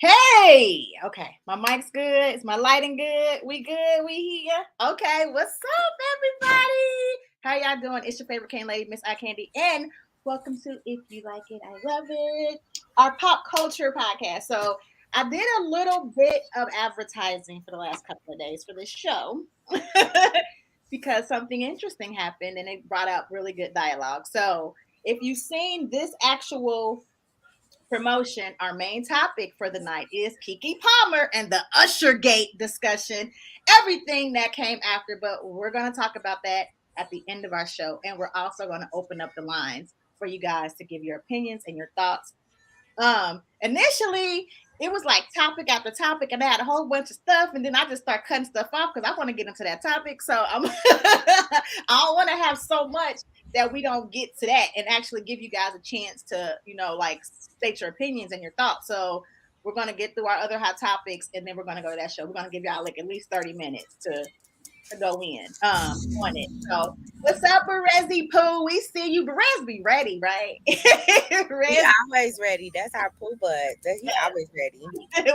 Hey, okay, my mic's good. Is my lighting good? We good? We here? Okay, what's up, everybody? How y'all doing? It's your favorite cane lady, MrsiCandi, and welcome to If You Like It, I Love It, our pop culture podcast. So I did a little bit of advertising for the last couple of days for this show because something interesting happened and it brought out really good dialogue. So if you've seen this actual promotion, our main topic for the night is KeKe Palmer and the Ushergate discussion, everything that came after. But we're going to talk about that at the end of our show. And we're also going to open up the lines for you guys to give your opinions and your thoughts. Initially, it was like topic after topic, and I had a whole bunch of stuff, and then I just start cutting stuff off because I want to get into that topic. So I don't want to have so much that we don't get to that and actually give you guys a chance to, like state your opinions and your thoughts. So we're gonna get through our other hot topics, and then we're gonna go to that show. We're gonna give y'all like at least 30 minutes to go in on it. So what's up, Berezi Pooh? We see you. Berez be ready, right? He always ready. That's our Pooh bud. He always ready.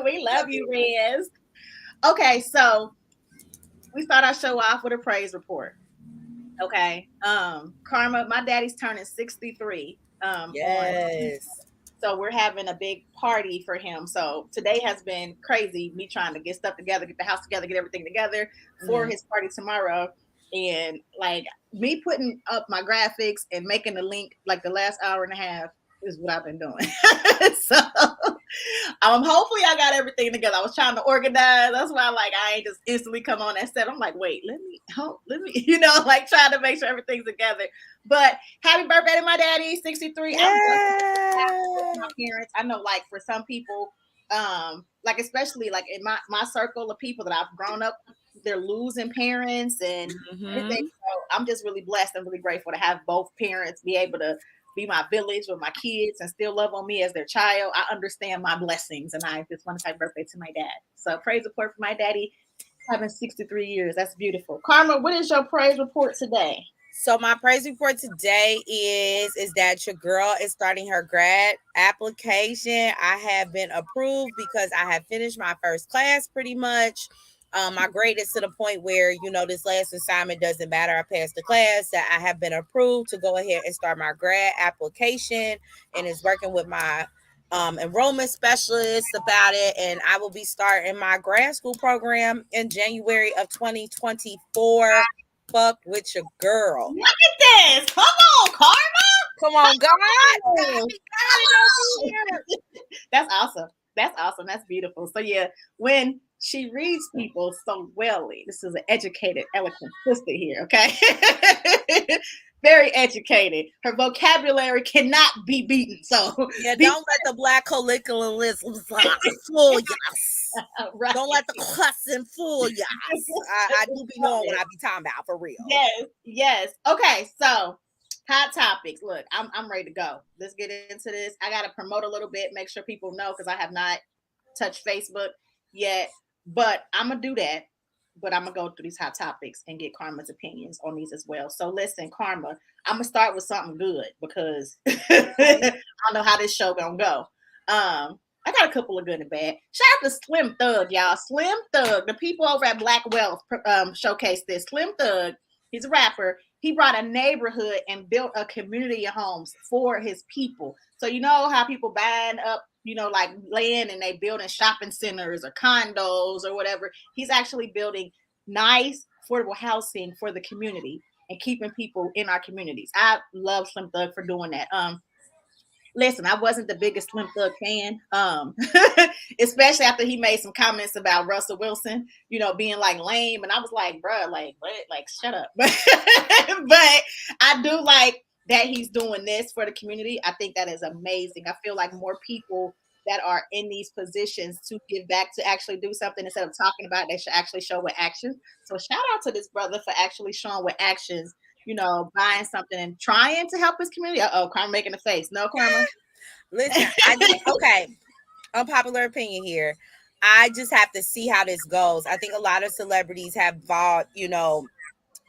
We love you, Rez. Okay, so we start our show off with a praise report. Okay. Karma, my daddy's turning 63. Yes. So we're having a big party for him. So today has been crazy. Me trying to get stuff together, get the house together, get everything together for his party tomorrow. And like me putting up my graphics and making the link like the last hour and a half is what I've been doing. So hopefully I got everything together. I was trying to organize. That's why I ain't just instantly come on that set. I'm like, wait, let me, like trying to make sure everything's together. But happy birthday to my daddy, 63. Yeah. I'm my parents. I know, like for some people, like especially like in my circle of people that I've grown up, they're losing parents and everything. So I'm just really blessed and really grateful to have both parents be able to be my village with my kids and still love on me as their child. I understand my blessings, and I just want to say birthday to my dad. So praise report for my daddy having 63 years. That's beautiful. Karma, what is your praise report today? So my praise report today is that your girl is starting her grad application. I have been approved because I have finished my first class pretty much. My grade is to the point where, this last assignment doesn't matter. I passed the class, that I have been approved to go ahead and start my grad application, and is working with my enrollment specialist about it. And I will be starting my grad school program in January of 2024. Fuck with your girl. Look at this. Come on, Karma. Come on, God. That's awesome. That's awesome. That's beautiful. So yeah, when she reads people so well, this is an educated, eloquent sister here, okay? Very educated. Her vocabulary cannot be beaten. So yeah, don't let the black colloquialism fool y'all. Right. Don't let the cussing fool y'all. I do be knowing what I be talking about for real. Yes. Okay, so hot topics. Look, I'm ready to go. Let's get into this. I gotta promote a little bit, make sure people know because I have not touched Facebook yet. But I'm gonna do that. But I'm gonna go through these hot topics and get Karma's opinions on these as well. So listen, Karma, I'm gonna start with something good because I don't know how this show gonna go. I got a couple of good and bad. Shout out to Slim Thug, y'all. Slim Thug, the people over at Black Wealth showcased this. Slim Thug, he's a rapper. He brought a neighborhood and built a community of homes for his people. So you know how people buying up, like land and they building shopping centers or condos or whatever. He's actually building nice, affordable housing for the community and keeping people in our communities. I love Slim Thug for doing that. Listen, I wasn't the biggest Slim Thug fan, especially after he made some comments about Russell Wilson, being like lame. And I was like, bro, like, what? Like, shut up. But I do like that he's doing this for the community. I think that is amazing. I feel like more people that are in these positions to give back, to actually do something instead of talking about it, they should actually show with actions. So shout out to this brother for actually showing with actions, buying something and trying to help his community. Karma making a face. No, Karma. Listen, okay. Unpopular opinion here. I just have to see how this goes. I think a lot of celebrities have bought,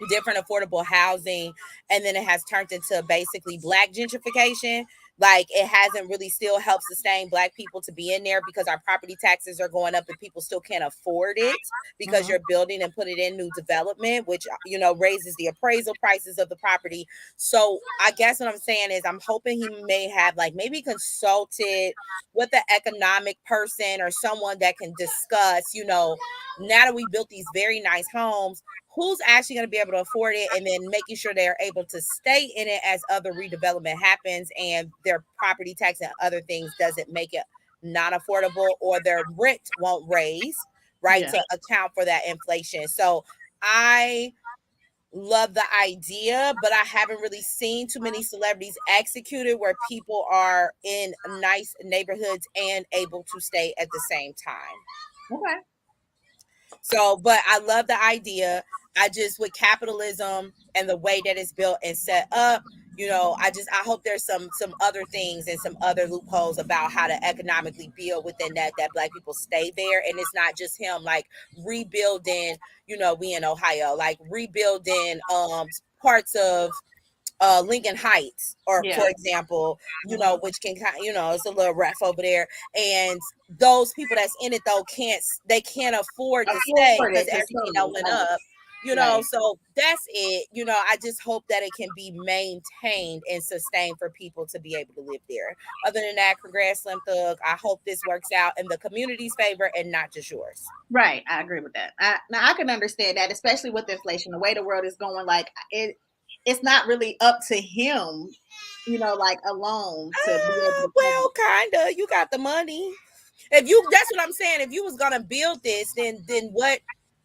different affordable housing, and then it has turned into basically black gentrification Like it hasn't really still helped sustain Black people to be in there because our property taxes are going up and people still can't afford it because Mhm. you're building and put it in new development, which raises the appraisal prices of the property. So I guess what I'm saying is I'm hoping he may have like maybe consulted with an economic person or someone that can discuss, now that we built these very nice homes, who's actually going to be able to afford it, and then making sure they're able to stay in it as other redevelopment happens and their property tax and other things doesn't make it not affordable, or their rent won't raise, right, Yeah. to account for that inflation. So I love the idea, but I haven't really seen too many celebrities execute it where people are in nice neighborhoods and able to stay at the same time. Okay. So, but I love the idea. I just, with capitalism and the way that it's built and set up, I hope there's some other things and some other loopholes about how to economically build within that Black people stay there, and it's not just him like rebuilding. We in Ohio, like rebuilding parts of Lincoln Heights, or Yeah. for example, Mhm. which can kind, it's a little rough over there, and those people that's in it though can't afford to stay Afford because it, 'cause everything that totally. went Right. up. Right. So that's it. I just hope that it can be maintained and sustained for people to be able to live there. Other than that, congrats, Slim Thug. I hope this works out in the community's favor and not just yours. Right. I agree with that. Now I can understand that, especially with inflation, the way the world is going. Like it's not really up to him, like alone to be able to cover. Well, kinda. You got the money. If you, that's what I'm saying. If you was gonna build this, then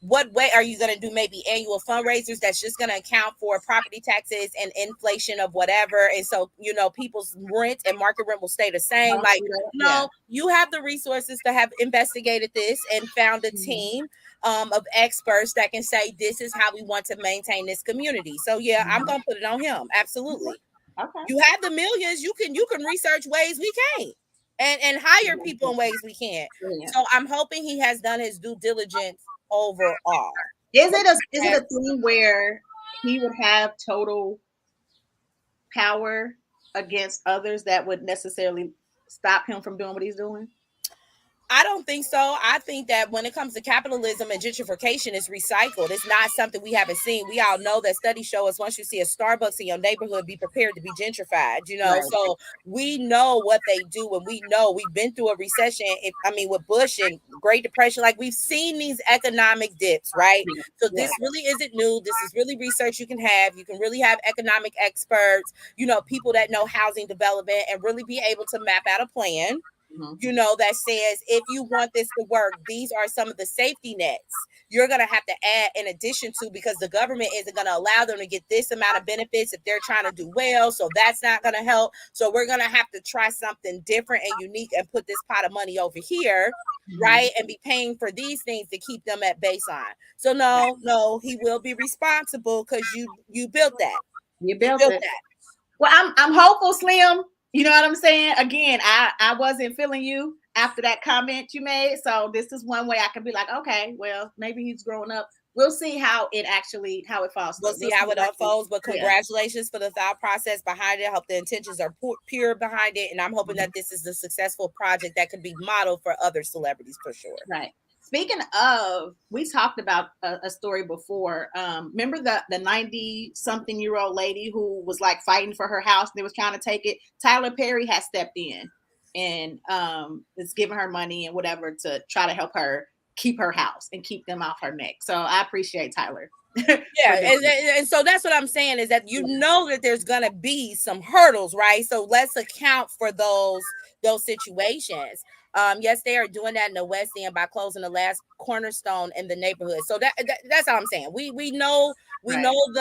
what way are you gonna do? Maybe annual fundraisers that's just gonna account for property taxes and inflation of whatever, and so people's rent and market rent will stay the same. Don't Like, do that. Yeah. no, you have the resources to have investigated this and found a Mhm. team of experts that can say this is how we want to maintain this community. So yeah, I'm Mhm. gonna put it on him. Absolutely. Okay. You have the millions. You can research ways we can't, and hire people in ways we can't. Brilliant. So I'm hoping he has done his due diligence overall. Is it a thing where he would have total power against others that would necessarily stop him from doing what he's doing? I don't think so. I think that when it comes to capitalism and gentrification, it's recycled. It's not something we haven't seen. We all know that studies show us once you see a Starbucks in your neighborhood, be prepared to be gentrified, Right. So we know what they do, and we know we've been through a recession. With Bush and Great Depression, like we've seen these economic dips, right? Yeah. So Yeah. this really isn't new. This is really research you can have. You can really have economic experts, people that know housing development, and really be able to map out a plan Mhm. that says if you want this to work, these are some of the safety nets you're going to have to add in addition to, because the government isn't going to allow them to get this amount of benefits if they're trying to do well. So that's not going to help. So we're going to have to try something different and unique and put this pot of money over here, Mhm. right? And be paying for these things to keep them at baseline. So no, he will be responsible because you built that. You You built built it. that. Well, I'm hopeful, Slim. You know what I'm saying? Again, I wasn't feeling you after that comment you made. So this is one way I can be like, okay, well, maybe he's growing up. We'll see how it falls We'll through. see We'll see how it what actually, unfolds, but yeah. congratulations for the thought process behind it. I hope the intentions are pure behind it, and I'm hoping Mhm. that this is a successful project that could be modeled for other celebrities for sure. Right. Speaking of, we talked about a story before. Remember the 90-something-year-old lady who was like fighting for her house and they was trying to take it? Tyler Perry has stepped in and is giving her money and whatever to try to help her keep her house and keep them off her neck. So I appreciate Tyler Yeah, for doing and so that's what I'm saying is that that there's gonna be some hurdles, right? So let's account for those situations. Yes, they are doing that in the West End by closing the last cornerstone in the neighborhood. So that's all I'm saying. We right. know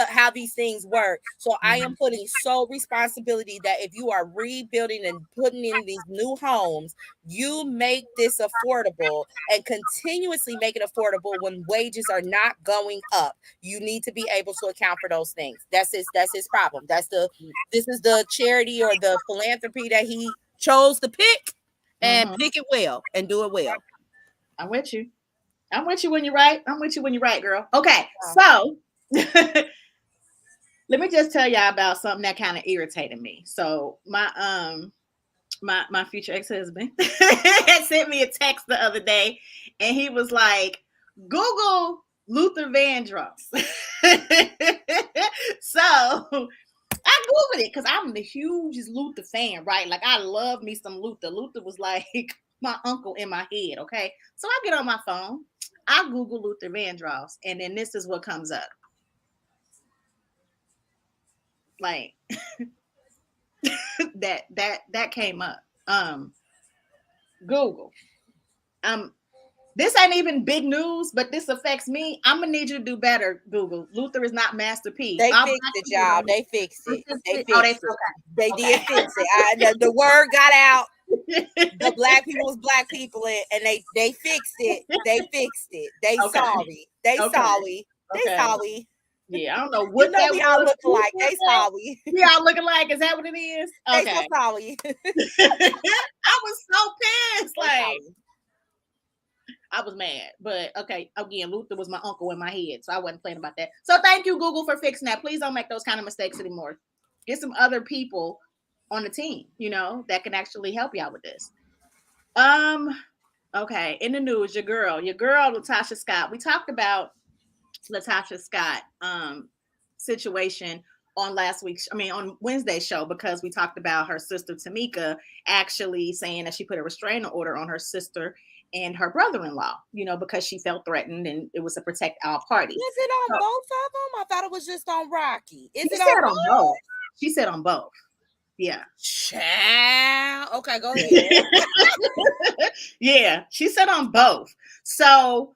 how these things work. So I am Mhm. putting sole responsibility that if you are rebuilding and putting in these new homes, you make this affordable and continuously make it affordable when wages are not going up. You need to be able to account for those things. That's his problem. This is the charity or the philanthropy that he chose to pick, and Mhm. pick it well and do it well. I'm with you. I'm with you when you're right. I'm with you when you're right, girl. Okay, so let me just tell y'all about something that kind of irritated me. So my my future ex-husband had sent me a text the other day, and he was like, Google Luther Vandross. So I Googled it because I'm the hugest Luther fan, right? Like, I love me some Luther. Luther was like my uncle in my head, okay? So I get on my phone, I Google Luther Vandross, and then this is what comes up. Like, that came up. Google. This ain't even big news, but this affects me. I'm gonna need you to do better, Google. Luther is not Master P. They fixed it, y'all. They fixed it. They fixed it. Okay. They did fix it. The word got out. The black people was black people, and they fixed it. They fixed it. They sorry. They sorry. They sorry. Yeah, I don't know what that we all look like. They sorry. We all looking like. Is that what it is? Okay. They so sorry. I was so pissed. Like, I was mad, but okay. Again, Luther was my uncle in my head, so I wasn't playing about that. So thank you, Google, for fixing that. Please don't make those kind of mistakes anymore. Get some other people on the team, that can actually help you out with this. Okay. In the news, your girl, Latasha Scott. We talked about Latasha Scott situation on on Wednesday's show, because we talked about her sister Tamika actually saying that she put a restraining order on her sister and her brother-in-law, because she felt threatened, and it was to protect our parties. Is it on both of them? I thought it was just on Rocky. Is it on both? She said on both. Yeah. Child. Okay, go ahead. Yeah, she said on both. So,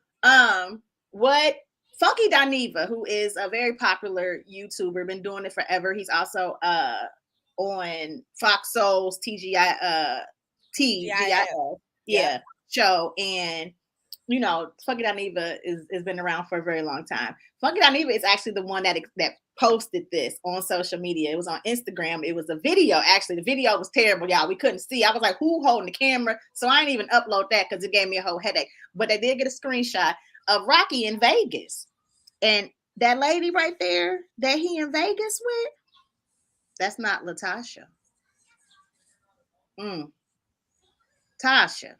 what Funky Dineva, who is a very popular YouTuber, been doing it forever. He's also on Fox Soul's TGIL. Yeah, show. And Funky Dineva has been around for a very long time. Funky Dineva is actually the one that posted this on social media. It was on Instagram. It was a video. Actually, the video was terrible, y'all. We couldn't see. I was like, who holding the camera? So I didn't even upload that because it gave me a whole headache. But they did get a screenshot of Rocky in Vegas. And that lady right there that he in Vegas with, that's not Latasha. Tasha.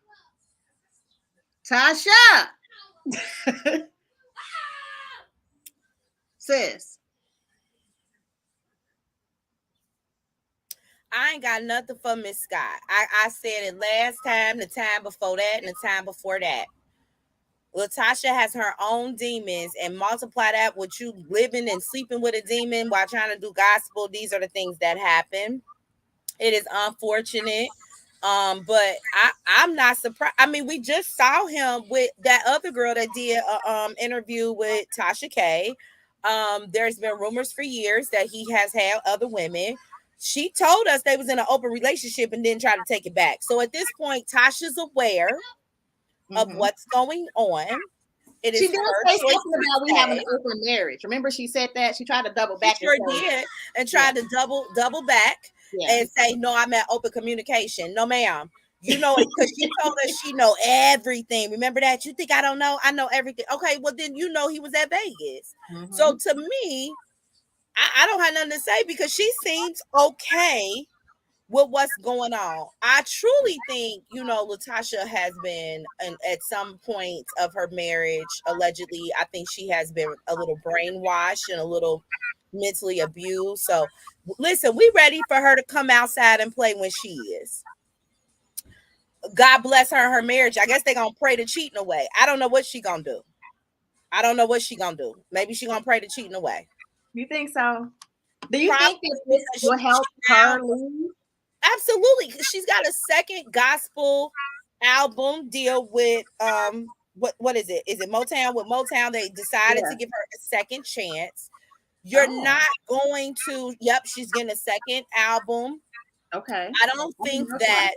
Sis. I ain't got nothing for Miss Scott. I said it last time, the time before that, and the time before that. Latasha has her own demons, and multiply that with you living and sleeping with a demon while trying to do gospel. These are the things that happen. It is unfortunate. But I'm not surprised. I mean, we just saw him with that other girl that did a interview with Tasha K. There's been rumors for years that he has had other women. She told us they was in an open relationship and then tried to take it back. So at this point, Tasha's aware of what's going on. It is she did say something about we having an open marriage. Remember, she said that she tried to double back. She sure did, and tried to double back and say, "No, I'm at open communication." No, ma'am. Because she told us she know everything. Remember that? You think I don't know? I know everything. Okay, well then he was at Vegas. So to me, I don't have nothing to say because she seems okay with what's going on. I truly think, Latasha has been, at some point of her marriage, allegedly, I think she has been a little brainwashed and a little mentally abused. So listen, we ready for her to come outside and play when she is. God bless her and her marriage. I guess they're going to pray the cheating away. I don't know what she going to do. Maybe she going to pray the cheating away. You think so? Do you think that this will help her leave? Absolutely, because she's got a second gospel album deal with what is it? Is it Motown? With Motown, they decided to give her a second chance. You're not going to. Yep, she's getting a second album. Okay. I don't think that.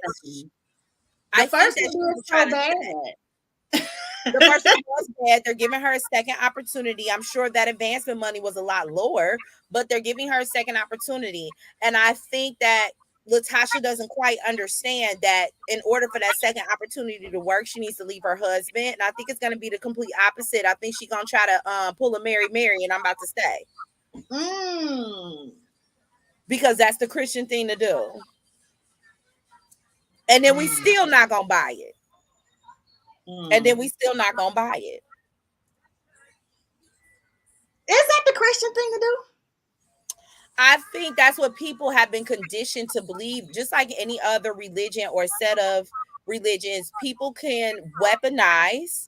The first one was so bad. The first one was bad. They're giving her a second opportunity. I'm sure that advancement money was a lot lower, but they're giving her a second opportunity. And I think that Latasha doesn't quite understand that in order for that second opportunity to work, she needs to leave her husband. And I think it's going to be the complete opposite. I think she's going to try to pull a Mary, and I'm about to stay. Because that's the Christian thing to do. And then we Mm, still not gonna buy it. And then mm. we still not gonna buy it. Is that the Christian thing to do? I think that's what people have been conditioned to believe, just like any other religion or set of religions. People can weaponize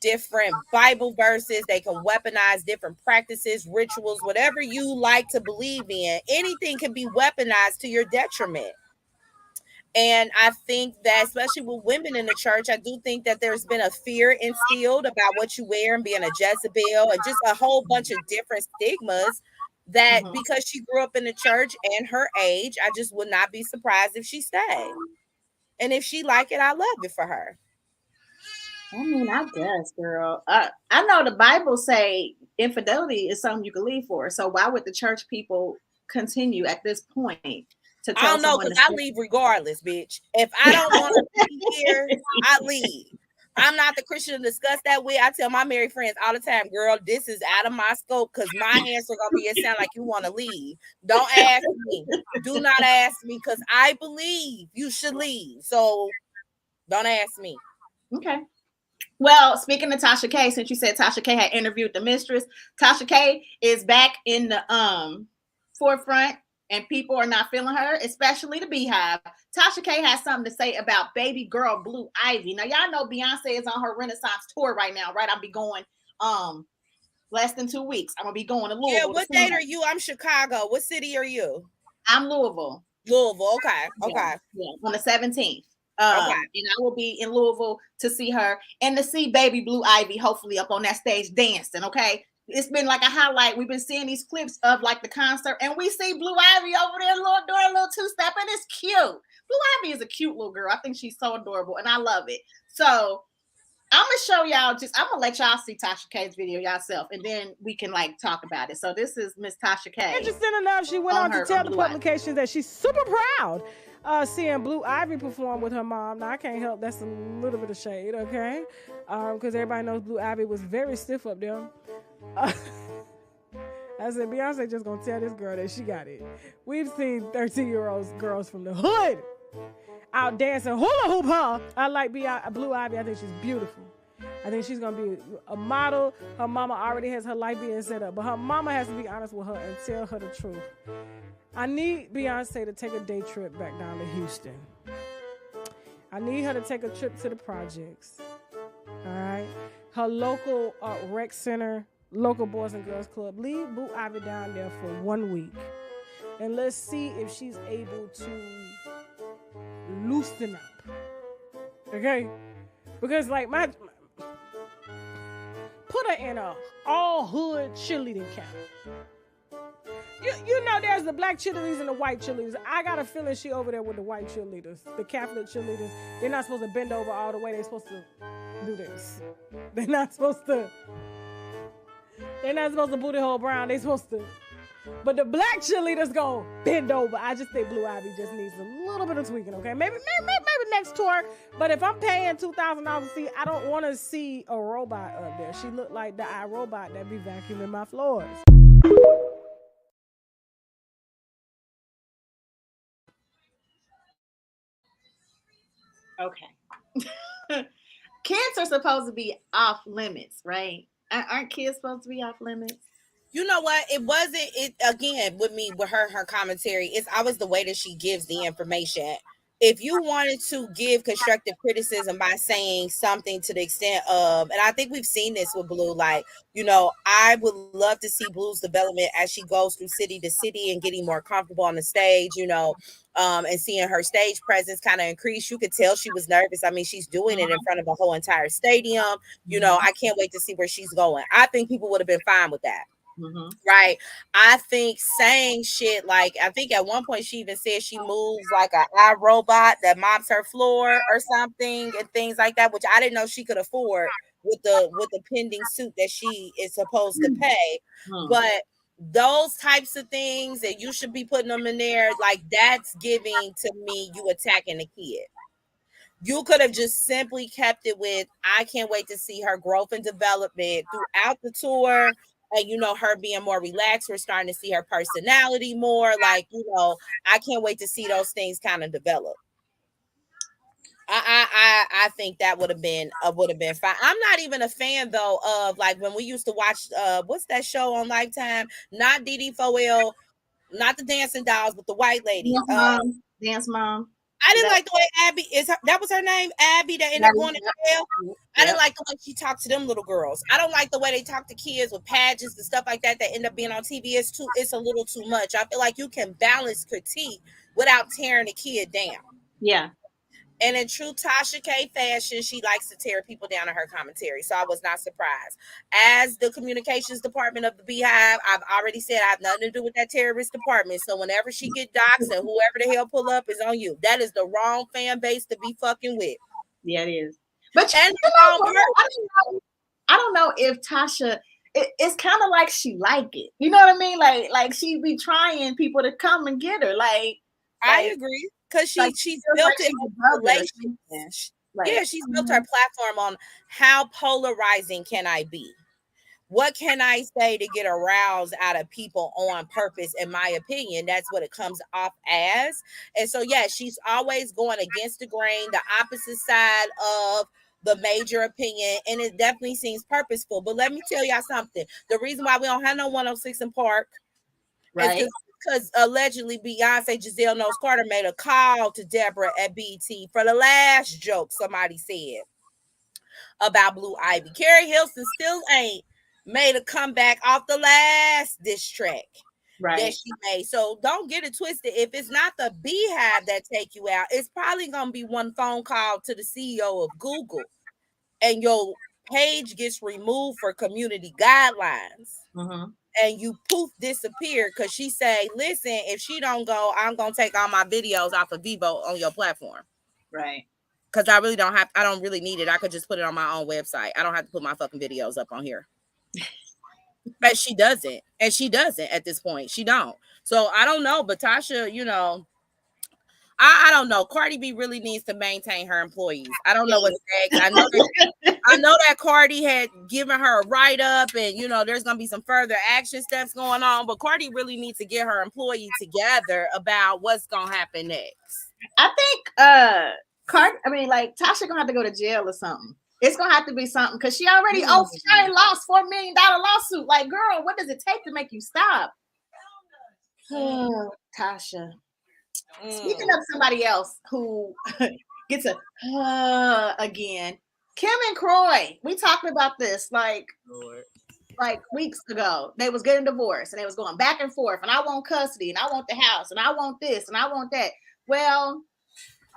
different Bible verses, they can weaponize different practices, rituals, whatever you like to believe in. Anything can be weaponized to your detriment. And I think that, especially with women in the church, I do think that there's been a fear instilled about what you wear and being a Jezebel and just a whole bunch of different stigmas that Mm-hmm. because she grew up in the church and her age, I just would not be surprised if she stayed. And if she like it, I love it for her. I mean, I guess, girl. I know the Bible say infidelity is something you can leave for. So why would the church people continue at this point to I tell don't know, someone because to I stay? leave regardless, bitch. If I don't want to be here, I leave. I'm not the Christian to discuss that with. I tell my married friends all the time, girl, this is out of my scope because my answer gonna be it sound like you want to leave. Don't ask me. Do not ask me because I believe you should leave. So don't ask me. Okay. Well, speaking of Tasha K, since you said Tasha K had interviewed the mistress, Tasha K is back in the forefront, and people are not feeling her, especially the Beehive. Tasha K has something to say about baby girl Blue Ivy. Now, y'all know Beyonce is on her Renaissance tour right now, right? I'll be going less than 2 weeks. I'm gonna be going to Yeah, Louisville to what see date her. are you? I'm Chicago. What city are you? I'm Louisville. Louisville. Okay. Yeah, Okay. yeah, on the 17th. Okay. And I will be in Louisville to see her and to see baby Blue Ivy, hopefully up on that stage dancing. Okay. It's been like a highlight. We've been seeing these clips of like the concert, and we see Blue Ivy over there doing a little two-step, and it's cute. Blue Ivy is a cute little girl. I think she's so adorable, and I love it. So I'm gonna show y'all I'm gonna let y'all see Tasha K's video yourself, and then we can like talk about it. So this is Miss Tasha K. Interesting enough, she went on to tell the publication that she's super proud seeing Blue Ivy perform with her mom. Now I can't help, that's a little bit of shade, okay? Because everybody knows Blue Ivy was very stiff up there. I said Beyonce just gonna tell this girl that she got it. We've seen 13-year-old girls from the hood out dancing hula hoop, huh? I like Blue Ivy. I think she's beautiful. I think she's gonna be a model. Her mama already has her life being set up, but her mama has to be honest with her and tell her the truth. I need Beyonce to take a day trip back down to Houston. I need her to take a trip to the projects. All right, her local rec center, local Boys and Girls Club. Leave Blue Ivy down there for 1 week, and let's see if she's able to loosen up. Okay, because like put her in a all hood cheerleading camp. You know there's the black cheerleaders and the white cheerleaders. I got a feeling she over there with the white cheerleaders, the Catholic cheerleaders. They're not supposed to bend over all the way. They're supposed to do this. They're not supposed to booty hole brown. They're supposed to. But the black cheerleaders go bend over. I just think Blue Ivy just needs a little bit of tweaking, okay? Maybe next tour. But if I'm paying $2,000 to see, I don't want to see a robot up there. She looked like the iRobot that be vacuuming my floors. Okay. Kids are supposed to be off limits, right? Aren't kids supposed to be off limits? You know what? It wasn't it again with me with her commentary. It's always the way that she gives the information. If you wanted to give constructive criticism by saying something to the extent of, and I think we've seen this with Blue, like, I would love to see Blue's development as she goes through city to city and getting more comfortable on the stage, and seeing her stage presence kind of increase. You could tell she was nervous. I mean, she's doing it in front of a whole entire stadium. I can't wait to see where she's going. I think people would have been fine with that. Mm-hmm. Right. I think saying shit like, I think at one point she even said she moves like an iRobot that mops her floor or something and things like that, which I didn't know she could afford with the pending suit that she is supposed to pay. But those types of things that you should be putting them in there, like that's giving to me you attacking the kid. You could have just simply kept it with, I can't wait to see her growth and development throughout the tour. And, her being more relaxed. We're starting to see her personality more. Like, I can't wait to see those things kind of develop. I think that would have been fine. I'm not even a fan though of like when we used to watch what's that show on Lifetime? Not DD4L, not the dancing dolls, but the white lady. Dance mom. I didn't like the way Abby that was her name, Abby, that ended up going to jail. I didn't like the way she talked to them little girls. I don't like the way they talk to kids with pageants and stuff like that end up being on TV. It's a little too much. I feel like you can balance critique without tearing the kid down. Yeah. And in true Tasha K fashion, she likes to tear people down in her commentary. So I was not surprised. As the communications department of the Beehive, I've already said I have nothing to do with that terrorist department. So whenever she get doxxed and whoever the hell pull up is on you. That is the wrong fan base to be fucking with. Yeah, it is. But I don't know if Tasha, it's kind of like she like it. You know what I mean? Like she be trying people to come and get her. Like I agree. Because she's built it on relations. She's built her platform on how polarizing can I be? What can I say to get aroused out of people on purpose? In my opinion, that's what it comes off as. And so, she's always going against the grain, the opposite side of the major opinion, and it definitely seems purposeful. But let me tell y'all something. The reason why we don't have no 106 in Park is because allegedly Beyonce Giselle Knowles Carter made a call to Deborah at BT for the last joke somebody said about Blue Ivy. Carrie Hilson still ain't made a comeback off the last diss track that she made. So don't get it twisted. If it's not the Beehive that take you out, it's probably going to be one phone call to the CEO of Google and your page gets removed for community guidelines. Mm-hmm. And you poof disappear because she say, listen, if she don't go, I'm gonna take all my videos off of Vivo on your platform. Right. Because I don't really need it. I could just put it on my own website. I don't have to put my fucking videos up on here. But she doesn't. And she doesn't at this point. She don't. So I don't know. But Tasha, I don't know. Cardi B really needs to maintain her employees. I don't know what's next. I know that Cardi had given her a write-up and, there's going to be some further action steps going on. But Cardi really needs to get her employees together about what's going to happen next. I think Tasha going to have to go to jail or something. It's going to have to be something because she already lost $4 million lawsuit. Like, girl, what does it take to make you stop? Oh, Tasha. Speaking of somebody else who gets again, Kim and Croy. We talked about this like weeks ago. They was getting divorced and they was going back and forth. And I want custody and I want the house and I want this and I want that. Well,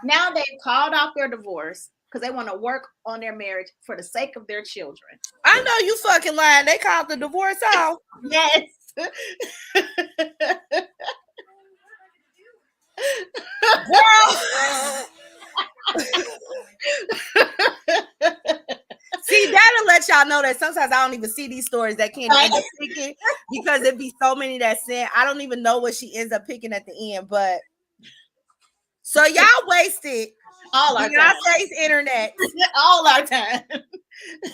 now they've called off their divorce because they want to work on their marriage for the sake of their children. I know you fucking lying. They called the divorce off. Yes. Girl. See, that'll let y'all know that sometimes I don't even see these stories that can't end up picking because it'd be so many that said I don't even know what she ends up picking at the end. But so y'all wasted all our Beyonce's internet, all our time.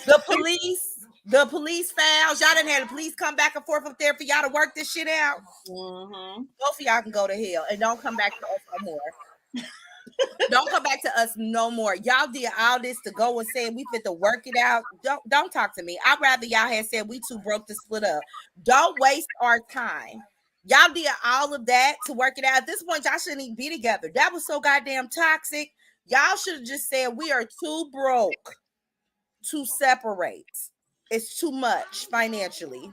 The police files. Y'all done had the police come back and forth up there for y'all to work this shit out. Mm-hmm. Both of y'all can go to hell and don't come back to us no more. Don't come back to us no more. Y'all did all this to go and say we fit to work it out. Don't talk to me. I'd rather y'all had said we too broke to split up. Don't waste our time. Y'all did all of that to work it out. At this point, y'all shouldn't even be together. That was so goddamn toxic. Y'all should have just said we are too broke to separate. It's too much financially.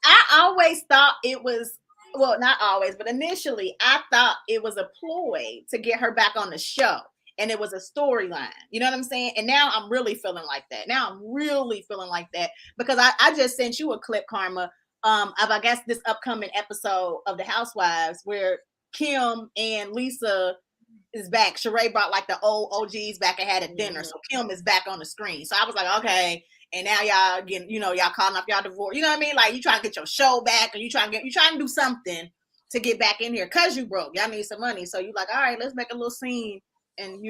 I always thought it was, well, not always, but initially I thought it was a ploy to get her back on the show. And it was a storyline. You know what I'm saying? And now I'm really feeling like that. Because I just sent you a clip, Karma, of I guess this upcoming episode of The Housewives where Kim and Lisa is back. Sheree brought like the old OGs back and had a dinner. So Kim is back on the screen. So I was like, okay. And now y'all getting, y'all calling off y'all divorce. You know what I mean? Like you trying to get your show back, or you trying to do something to get back in here because you broke. Y'all need some money. So you like, all right, let's make a little scene. And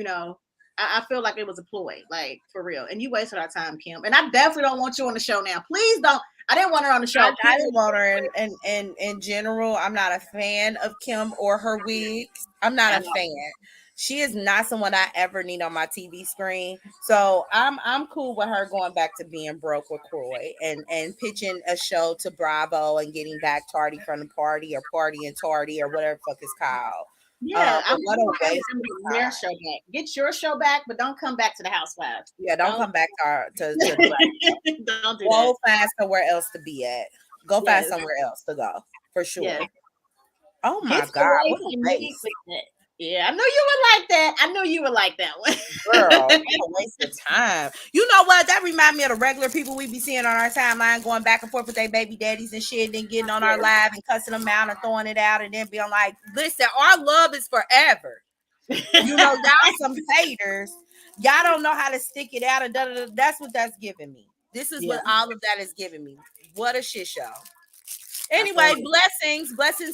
I feel like it was a ploy, like for real. And you wasted our time, Kim. And I definitely don't want you on the show now. Please don't. I didn't want her on the show. I didn't want her in general. I'm not a fan of Kim or her wigs. I'm not a fan. She is not someone I ever need on my TV screen. So I'm cool with her going back to being broke with Croy and pitching a show to Bravo and getting back Tardy from the Party or Party and Tardy or whatever the fuck it's called. Yeah, I'm what a waste their show back. Get your show back, but don't come back to the Housewives. Yeah, don't come back to don't do go that. find somewhere else to be at. Go find somewhere else to go for sure. Yes. Oh my God. What a waste. Yeah, I knew you would like that. I knew you would like that one. Girl, what a waste of time. You know what? That reminds me of the regular people we be seeing on our timeline going back and forth with their baby daddies and shit, and then getting on our live and cussing them out and throwing it out and then being like, listen, our love is forever. You know, y'all some haters. Y'all don't know how to stick it out and da-da-da. That's what that's giving me. This is what all of that is giving me. What a shit show. Anyway, blessings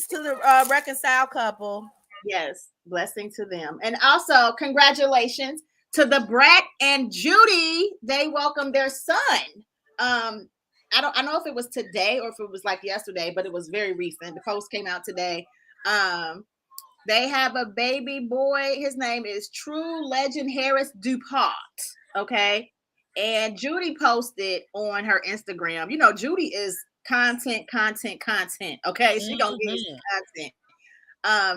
to the reconciled couple. Yes, blessing to them. And also, congratulations to the Brat and Judy. They welcomed their son. I don't know if it was today or if it was like yesterday, but it was very recent. The post came out today. They have a baby boy. His name is True Legend Harris DuPont. Okay. And Judy posted on her Instagram. You know, Judy is content. Okay. She gonna give you content.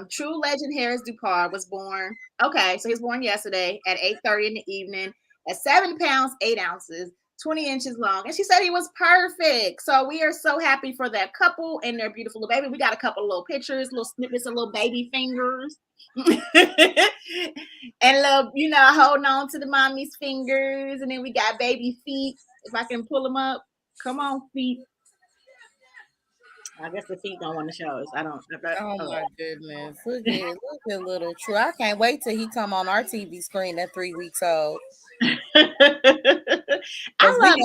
True Legend Harris DuPont was born. Okay, so he was born yesterday at 8:30 in the evening at 7 pounds, 8 ounces, 20 inches long. And she said he was perfect. So we are so happy for that couple and their beautiful little baby. We got a couple of little pictures, little snippets of little baby fingers. And little, you know, holding on to the mommy's fingers. And then we got baby feet. If I can pull them up. Come on, feet. I guess the feet don't want to show us. I don't. Oh my goodness! Look at little True. I can't wait till he come on our TV screen at 3 weeks old. I love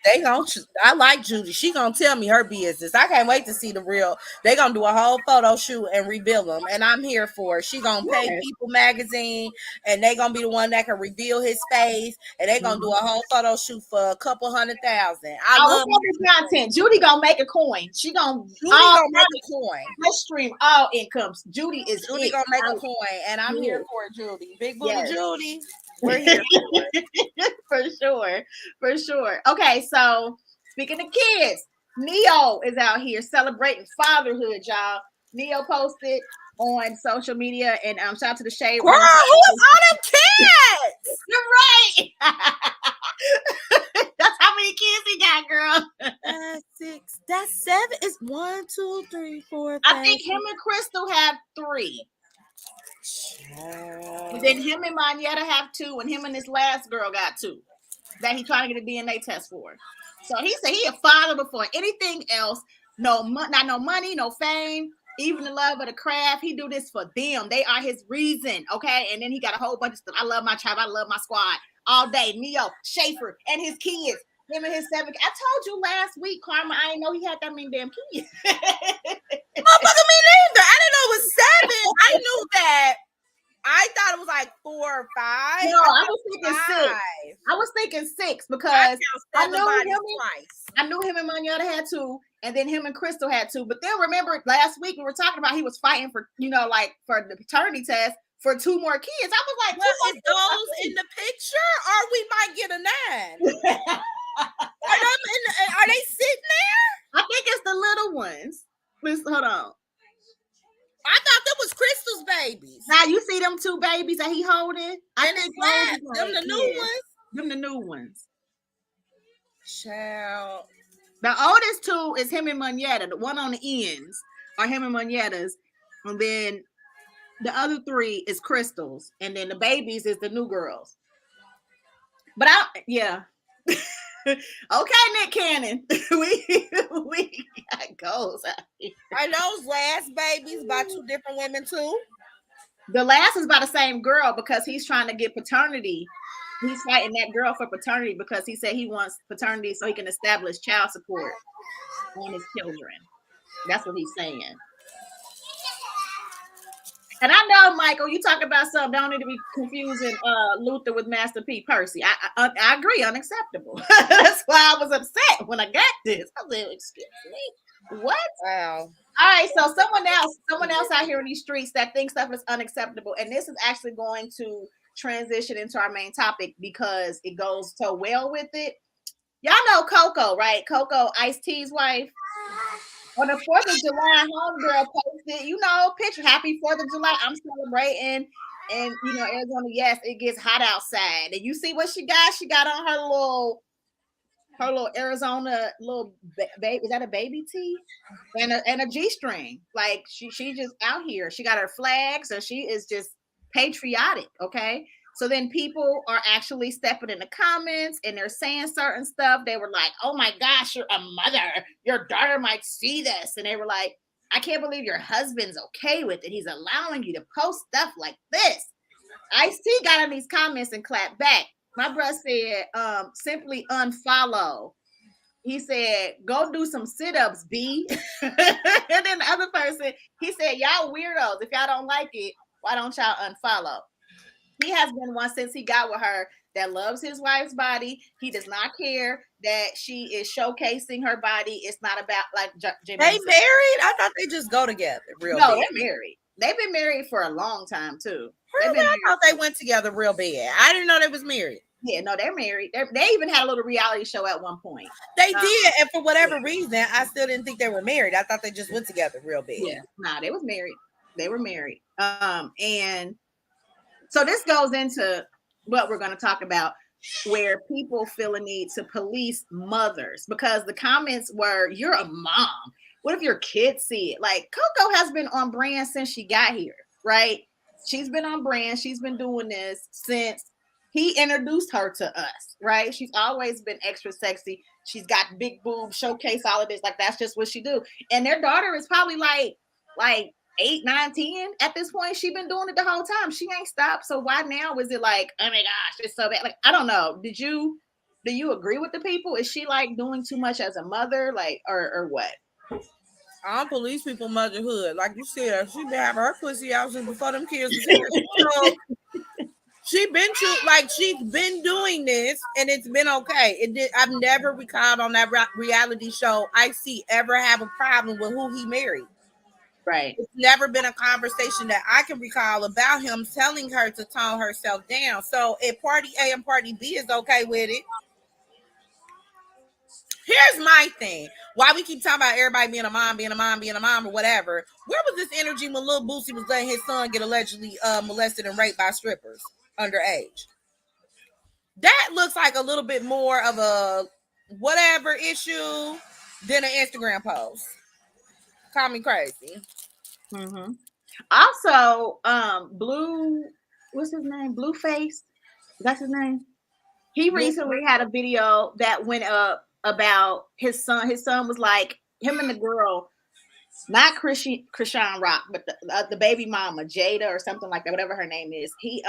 they gonna. I like Judy. She gonna tell me her business. I can't wait to see the real. They gonna do a whole photo shoot and reveal them, and I'm here for it. She gonna pay People Magazine, and they gonna be the one that can reveal his face, and they gonna do a whole photo shoot for a couple $100,000. I love content. Judy gonna make a coin. Judy gonna make a coin. Let's stream all incomes. Judy gonna make a coin, and I'm here for it, Judy. Big booty Judy. We're here for sure. Okay, so speaking of kids, Neo is out here celebrating fatherhood, y'all. Neo posted on social media, and shout out to the Shade. Girl, who's all them kids? You're right. That's how many kids he got, girl. That's 6. That's 7. It's 1, 2, 3, 4, 5. I think him and Crystal have 3. And then him and Monietta have 2, and him and this last girl got 2 that he's trying to get a DNA test for. So he said he a father before anything else. Not no money, no fame, even the love of the craft. He do this for them. They are his reason, okay? And then he got a whole bunch of stuff. I love my tribe. I love my squad all day. Neo, Schaefer, and his kids. Him and his 7. I told you last week, Karma, I didn't know he had that many damn kids. Motherfucker, me neither. I didn't know it was 7. I knew that. I thought it was like 4 or 5. No, I was thinking 6. I was thinking 6 because I knew him and Monietta had 2, and then him and Crystal had 2. But then remember last week we were talking about he was fighting for, you know, like for the paternity test for 2 more kids. I was like, well, is those in the picture, or we might get a 9? Are they sitting there? I think it's the little ones. Hold on. I thought that was Crystal's babies. Now you see them 2 babies that he holding? I think them the new ones. Them the new ones. Child. The oldest 2 is him and Monietta. The one on the ends are him and Monietta's, and then the other 3 is Crystal's, and then the babies is the new girls. But okay, Nick Cannon. we got goals out here. Are those last babies by 2 different women too? The last is by the same girl because he's trying to get paternity. He's fighting that girl for paternity because he said he wants paternity so he can establish child support on his children. That's what he's saying. And I know, Michael, you talk about something. Don't need to be confusing Luther with Master P. Percy. I agree, unacceptable. That's why I was upset when I got this. I said, excuse me, what? Wow. All right, so someone else out here in these streets that thinks stuff is unacceptable, and this is actually going to transition into our main topic because it goes so well with it. Y'all know Coco, right? Coco, Ice-T's wife. On the 4th of July, homegirl posted, picture, happy 4th of July. I'm celebrating. And, Arizona, yes, it gets hot outside. And you see what she got? She got on her little Arizona little baby. Is that a baby tee? And a G-string. Like, she just out here. She got her flags, and she is just patriotic, okay? So then people are actually stepping in the comments and they're saying certain stuff. They were like, oh my gosh, you're a mother. Your daughter might see this. And they were like, I can't believe your husband's okay with it. He's allowing you to post stuff like this. Ice-T got in these comments and clapped back. My bro said, simply unfollow. He said, go do some sit-ups, B. And then the other person, he said, y'all weirdos. If y'all don't like it, why don't y'all unfollow? He has been one since he got with her that loves his wife's body. He does not care that she is showcasing her body. It's not about like Jimmy. They married? I thought they just go together real big. They're married. They've been married for a long time too. Really? I thought they went together real big. I didn't know they was married. Yeah, no, they're married. They even had a little reality show at one point. They did, and for whatever reason, I still didn't think they were married. I thought they just went together real big. Yeah, nah, they was married. They were married. And so this goes into what we're going to talk about, where people feel a need to police mothers, because the comments were, you're a mom. What if your kids see it? Like, Coco has been on brand since she got here, right? She's been on brand. She's been doing this since he introduced her to us, right? She's always been extra sexy. She's got big boobs, showcase all of this. Like, that's just what she do. And their daughter is probably like 8, 9, 10 at this point. She been doing it the whole time. She ain't stopped. So why now is it like, oh my gosh, it's so bad? Like, I don't know. Do you agree with the people? Is she like doing too much as a mother? Like, or what? I don't police people motherhood. Like you said, she been having her pussy out since before them kids was here. So she's been doing this and it's been okay. I've never recalled on that reality show Ice-T ever have a problem with who he married. Right. It's never been a conversation that I can recall about him telling her to tone herself down. So if party A and party B is okay with it. Here's my thing. Why we keep talking about everybody being a mom, or whatever. Where was this energy when Lil Boosie was letting his son get allegedly molested and raped by strippers underage? That looks like a little bit more of a whatever issue than an Instagram post. Call me crazy. Mm-hmm. Also, Blue, what's his name? Blueface. That's his name. He recently had a video that went up about his son. His son was like, him and the girl, not Krishan Rock, but the baby mama, Jada or something like that, whatever her name is. He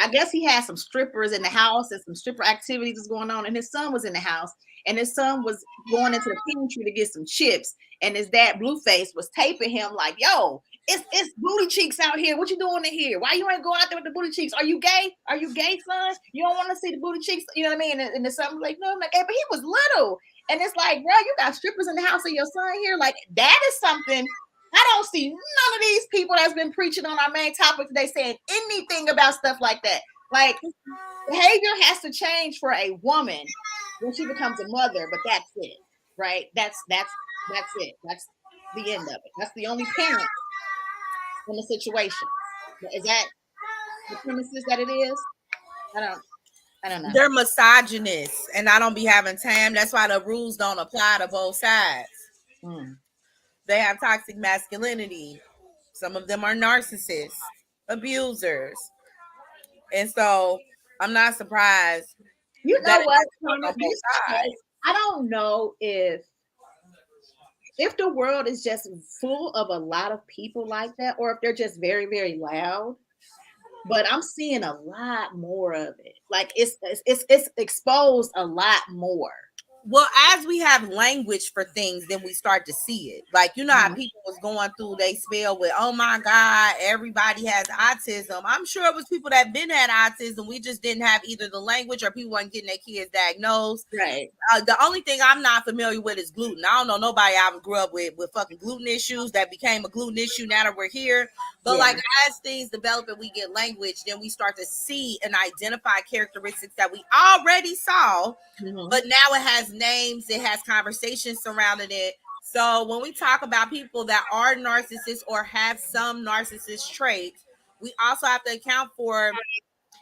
I guess he had some strippers in the house and some stripper activities was going on, and his son was in the house, and his son was going into the pantry to get some chips, and his dad Blueface was taping him like, yo, it's booty cheeks out here. What you doing in here? Why you ain't going out there with the booty cheeks? Are you gay? Are you gay, son? You don't want to see the booty cheeks? You know what I mean? And the son was like, no, I'm like, hey, but he was little. And it's like, bro, you got strippers in the house of your son here. Like, that is something. I don't see none of these people that's been preaching on our main topic today saying anything about stuff like that. Like, behavior has to change for a woman when she becomes a mother, but that's it, right? That's it. That's the end of it. That's the only parent in the situation. Is that the premises that it is? I don't know. They're misogynists, and I don't be having time. That's why the rules don't apply to both sides. They have toxic masculinity. Some of them are narcissists, abusers. And so I'm not surprised. You know what? I don't know if the world is just full of a lot of people like that, or if they're just very, very loud. But I'm seeing a lot more of it. Like it's exposed a lot more. Well, as we have language for things, then we start to see it. Like, you know how people was going through they spell with, oh my God, everybody has autism. I'm sure it was people that been had autism. We just didn't have either the language or people weren't getting their kids diagnosed. Right. The only thing I'm not familiar with is gluten. I don't know nobody I grew up with fucking gluten issues that became a gluten issue now that we're here. But like as things develop and we get language, then we start to see and identify characteristics that we already saw. But now it has names, it has conversations surrounding it. So when we talk about people that are narcissists or have some narcissist traits, we also have to account for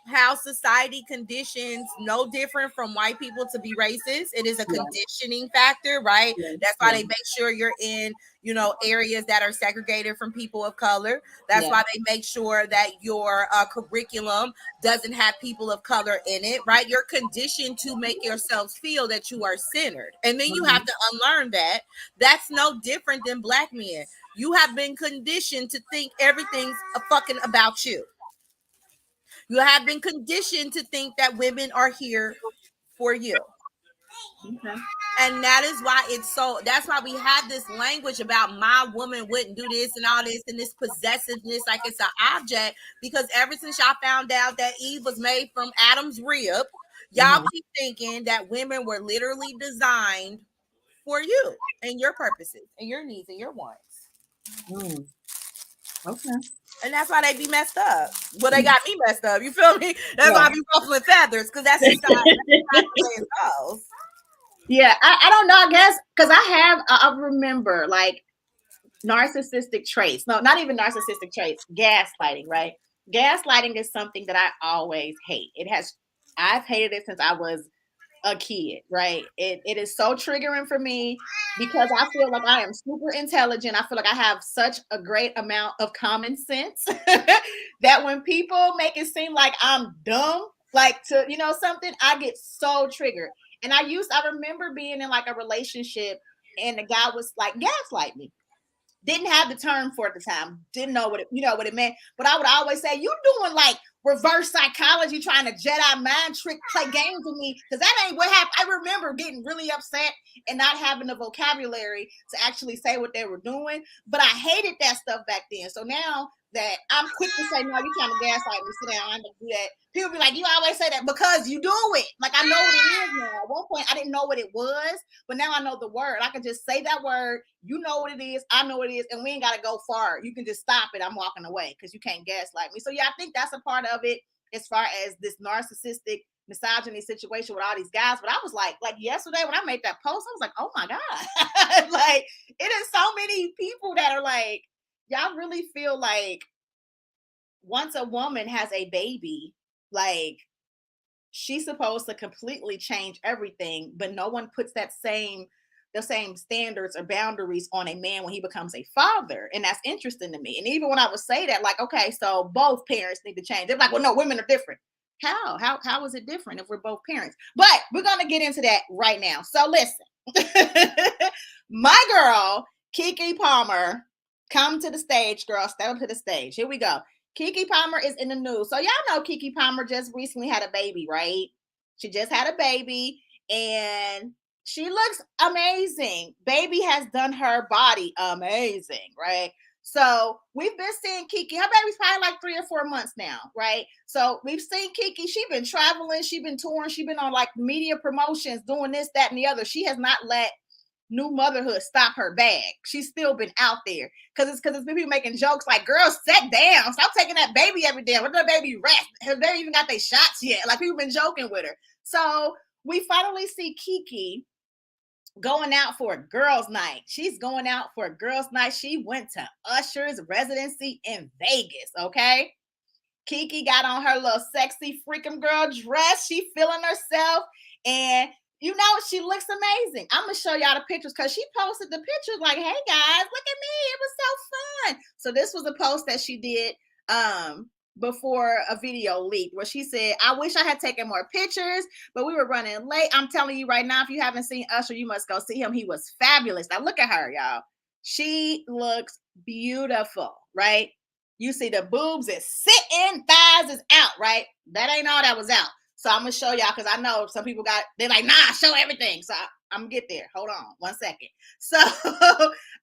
how society conditions no different from white people to be racist. It is a conditioning factor, right? That's why they make sure you're in, you know, areas that are segregated from people of color. That's why they make sure that your curriculum doesn't have people of color in it, right? You're conditioned to make yourselves feel that you are centered. And then you have to unlearn that. That's no different than black men. You have been conditioned to think everything's fucking about you. You have been conditioned to think that women are here for you. Okay. And that is why that's why we have this language about my woman wouldn't do this and all this and this possessiveness like it's an object, because ever since y'all found out that Eve was made from Adam's rib, y'all keep thinking that women were literally designed for you and your purposes and your needs and your wants. Okay. And that's why they be messed up. Well, they got me messed up. You feel me? That's why I be ruffling feathers, because that's just not the way it goes. Yeah, I don't know. I guess because I remember like narcissistic traits. No, not even narcissistic traits. Gaslighting, right? Gaslighting is something that I always hate. I've hated it since I was a kid, right? It is so triggering for me because I feel like I am super intelligent. I feel like I have such a great amount of common sense that when people make it seem like I'm dumb, like to, you know, something, I get so triggered. And I remember being in like a relationship and the guy was like gaslight me. Didn't have the term for it at the time. Didn't know what it meant. But I would always say, you doing like reverse psychology, trying to Jedi mind trick, play games with me, because that ain't what happened. I remember getting really upset and not having the vocabulary to actually say what they were doing. But I hated that stuff back then. So now that I'm quick to say, no, you trying to gaslight me, sit down, I don't do that. People be like, you always say that because you do it. Like I know what it is now. At one point, I didn't know what it was, but now I know the word. I can just say that word. You know what it is. I know what it is, and we ain't got to go far. You can just stop it. I'm walking away because you can't gaslight me. So yeah, I think that's a part of it as far as this narcissistic misogyny situation with all these guys. But I was like yesterday when I made that post, I was like, oh my God, like it is so many people that are like, y'all really feel like once a woman has a baby, like she's supposed to completely change everything, but no one puts the same standards or boundaries on a man when he becomes a father. And that's interesting to me. And even when I would say that, like, okay, so both parents need to change. They're like, well, no, women are different. How is it different if we're both parents? But we're going to get into that right now. So listen, my girl, KeKe Palmer, come to the stage, girl. Step up to the stage. Here we go. KeKe Palmer is in the news. So y'all know KeKe Palmer just recently had a baby, right? She just had a baby and she looks amazing. Baby has done her body amazing, right? So we've been seeing KeKe. Her baby's probably like 3 or 4 months now, right? So we've seen KeKe. She's been traveling. She's been touring. She's been on like media promotions, doing this, that, and the other. She has not let new motherhood stop her bag. She's still been out there because it's been people making jokes like, girls, sit down, stop taking that baby every day, let the baby rest. Her baby even got their shots yet. Like people been joking with her. So we finally see KeKe going out for a girls' night. She's going out for a girls' night. She went to Usher's residency in Vegas, okay? KeKe got on her little sexy freaking girl dress. She feeling herself, and you know, she looks amazing. I'm going to show y'all the pictures because she posted the pictures like, hey guys, look at me. It was so fun. So this was a post that she did before a video leaked where she said, I wish I had taken more pictures, but we were running late. I'm telling you right now, if you haven't seen Usher, you must go see him. He was fabulous. Now look at her, y'all. She looks beautiful, right? You see the boobs is sitting, thighs is out, right? That ain't all that was out. So I'm gonna show y'all because I know some people they're like, nah, show everything. So I'm gonna get there. Hold on 1 second. So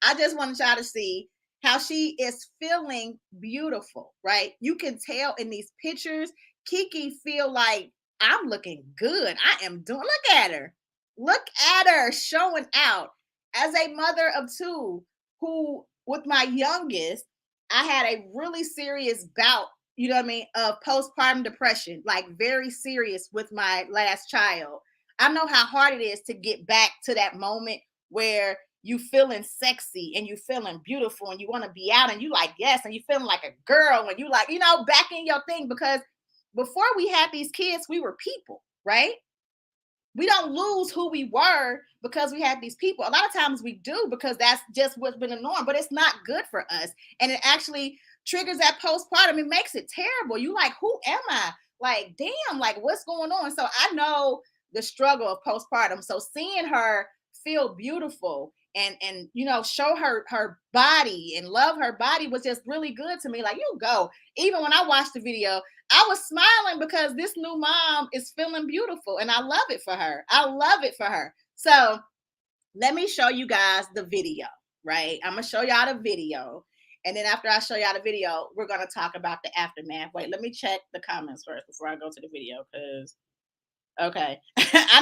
I just wanted y'all to see how she is feeling beautiful, right? You can tell in these pictures, KeKe feel like I'm looking good. I am doing, look at her. Look at her showing out. As a mother of two, who with my youngest, I had a really serious bout, you know what I mean, of postpartum depression, like very serious with my last child. I know how hard it is to get back to that moment where you feeling sexy and you feeling beautiful and you want to be out and you like, yes, and you feeling like a girl and you like, you know, back in your thing. Because before we had these kids, we were people, right? We don't lose who we were because we had these people. A lot of times we do because that's just what's been the norm, but it's not good for us. And it actually triggers that postpartum. It makes it terrible. You like, who am I? Like, damn, like what's going on? So I know the struggle of postpartum. So seeing her feel beautiful and you know, show her body and love her body was just really good to me. Like, you go. Even when I watched the video, I was smiling because this new mom is feeling beautiful and I love it for her. I love it for her. So let me show you guys the video, right? I'm going to show y'all the video. And then after I show y'all the video, we're going to talk about the aftermath. Wait, let me check the comments first before I go to the video because okay. I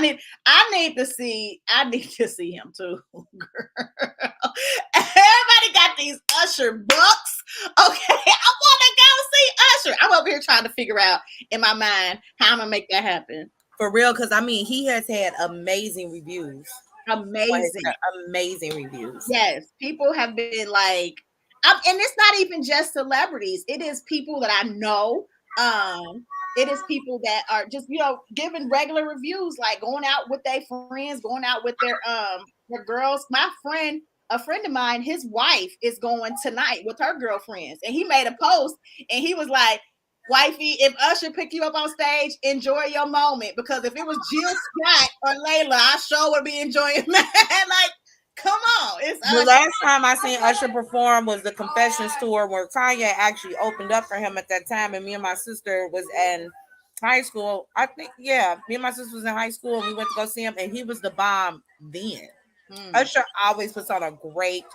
need to see him too, girl. Everybody got these Usher books. Okay, I want to go see Usher. I'm over here trying to figure out in my mind how I'm gonna make that happen. For real, because I mean, he has had amazing reviews. Amazing reviews. Yes, people have been like, and it's not even just celebrities. It is people that I know. It is people that are just, you know, giving regular reviews, like going out with their friends, going out with their girls. A friend of mine, his wife is going tonight with her girlfriends, and he made a post, and he was like, "Wifey, if Usher pick you up on stage, enjoy your moment, because if it was Jill Scott or Layla, I sure would be enjoying that." Like, come on, it's the Usher. last time I seen Usher perform was the Confessions tour, where Kanye actually opened up for him at that time, and me and my sister was in high school. I think, yeah, me and my sister was in high school, and we went to go see him, and he was the bomb then. Usher always puts on a great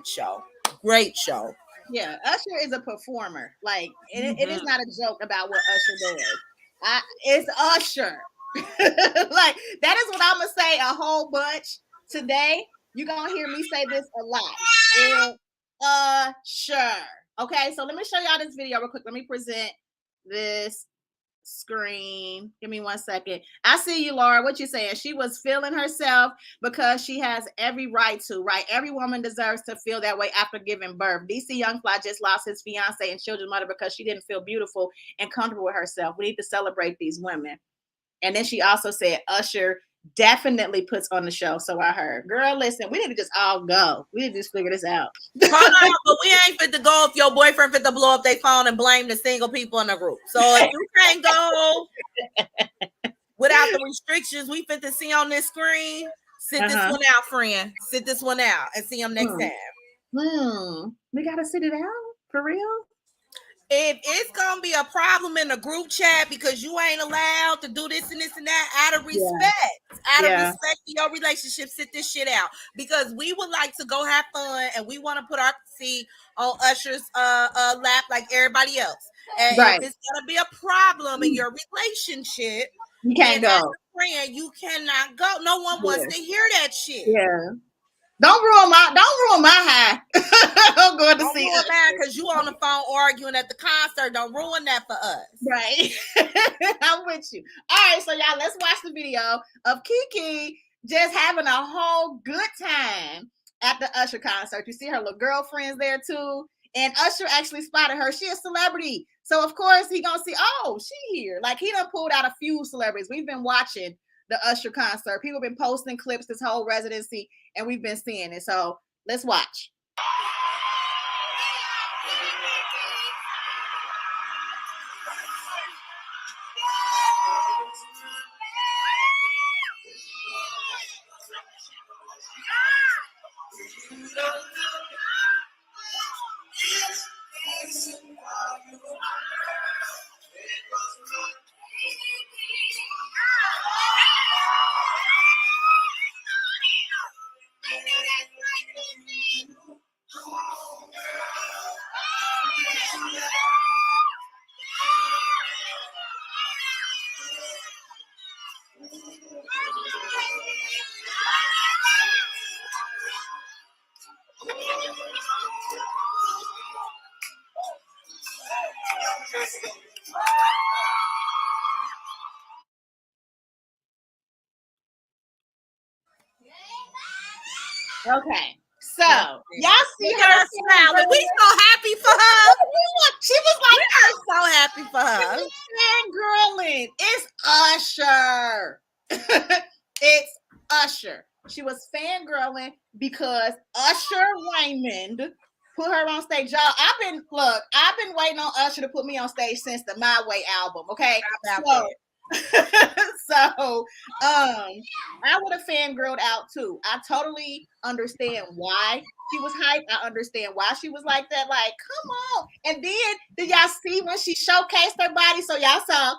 show. Great show. Yeah, Usher is a performer. Like, it is not a joke about what Usher does. It's Usher. Like, that is what I'm gonna say a whole bunch today. You're gonna hear me say this a lot. It's Usher. Okay, so let me show y'all this video real quick. Let me present this screen. Give me 1 second. I see you, Laura. What you saying? She was feeling herself because she has every right to, right? Every woman deserves to feel that way after giving birth. DC Youngfly just lost his fiance and children's mother because she didn't feel beautiful and comfortable with herself. We need to celebrate these women. And then she also said Usher definitely puts on the show. So I heard, girl, listen, we need to just all go. We need to just figure this out. Hold on, but we ain't fit to go if your boyfriend fit to blow up their phone and blame the single people in the group. So if you can't go without the restrictions we fit to see on this screen, sit this one out, friend. Sit this one out and see them next time. We gotta sit it out for real. If it's gonna be a problem in the group chat because you ain't allowed to do this and this and that, out of respect, respect to your relationship, sit this shit out. Because we would like to go have fun and we want to put our seat on Usher's lap like everybody else. And if it's gonna be a problem in your relationship, you can't go. As a friend, you cannot go. No one wants to hear that shit. Yeah. Don't ruin my high. I'm going to see ruin mine because you on the phone arguing at the concert. Don't ruin that for us. Right. I'm with you. All right, so y'all, let's watch the video of KeKe just having a whole good time at the Usher concert. You see her little girlfriends there too. And Usher actually spotted her. She a celebrity. So of course he gonna see, oh, she here. Like, he done pulled out a few celebrities. We've been watching the Usher concert. People have been posting clips this whole residency, and we've been seeing it. So let's watch. Okay. So y'all see Look her at us smiling. We so happy for her. She was like, I'm so happy for her. fangirling. It's Usher. It's Usher. She was fangirling because Usher Raymond put her on stage. Y'all, I've been waiting on Usher to put me on stage since the My Way album. Okay. So I would have fangirled out too. I totally understand why she was hyped. I understand why she was like that. Like, come on. And then did y'all see when she showcased her body? So y'all saw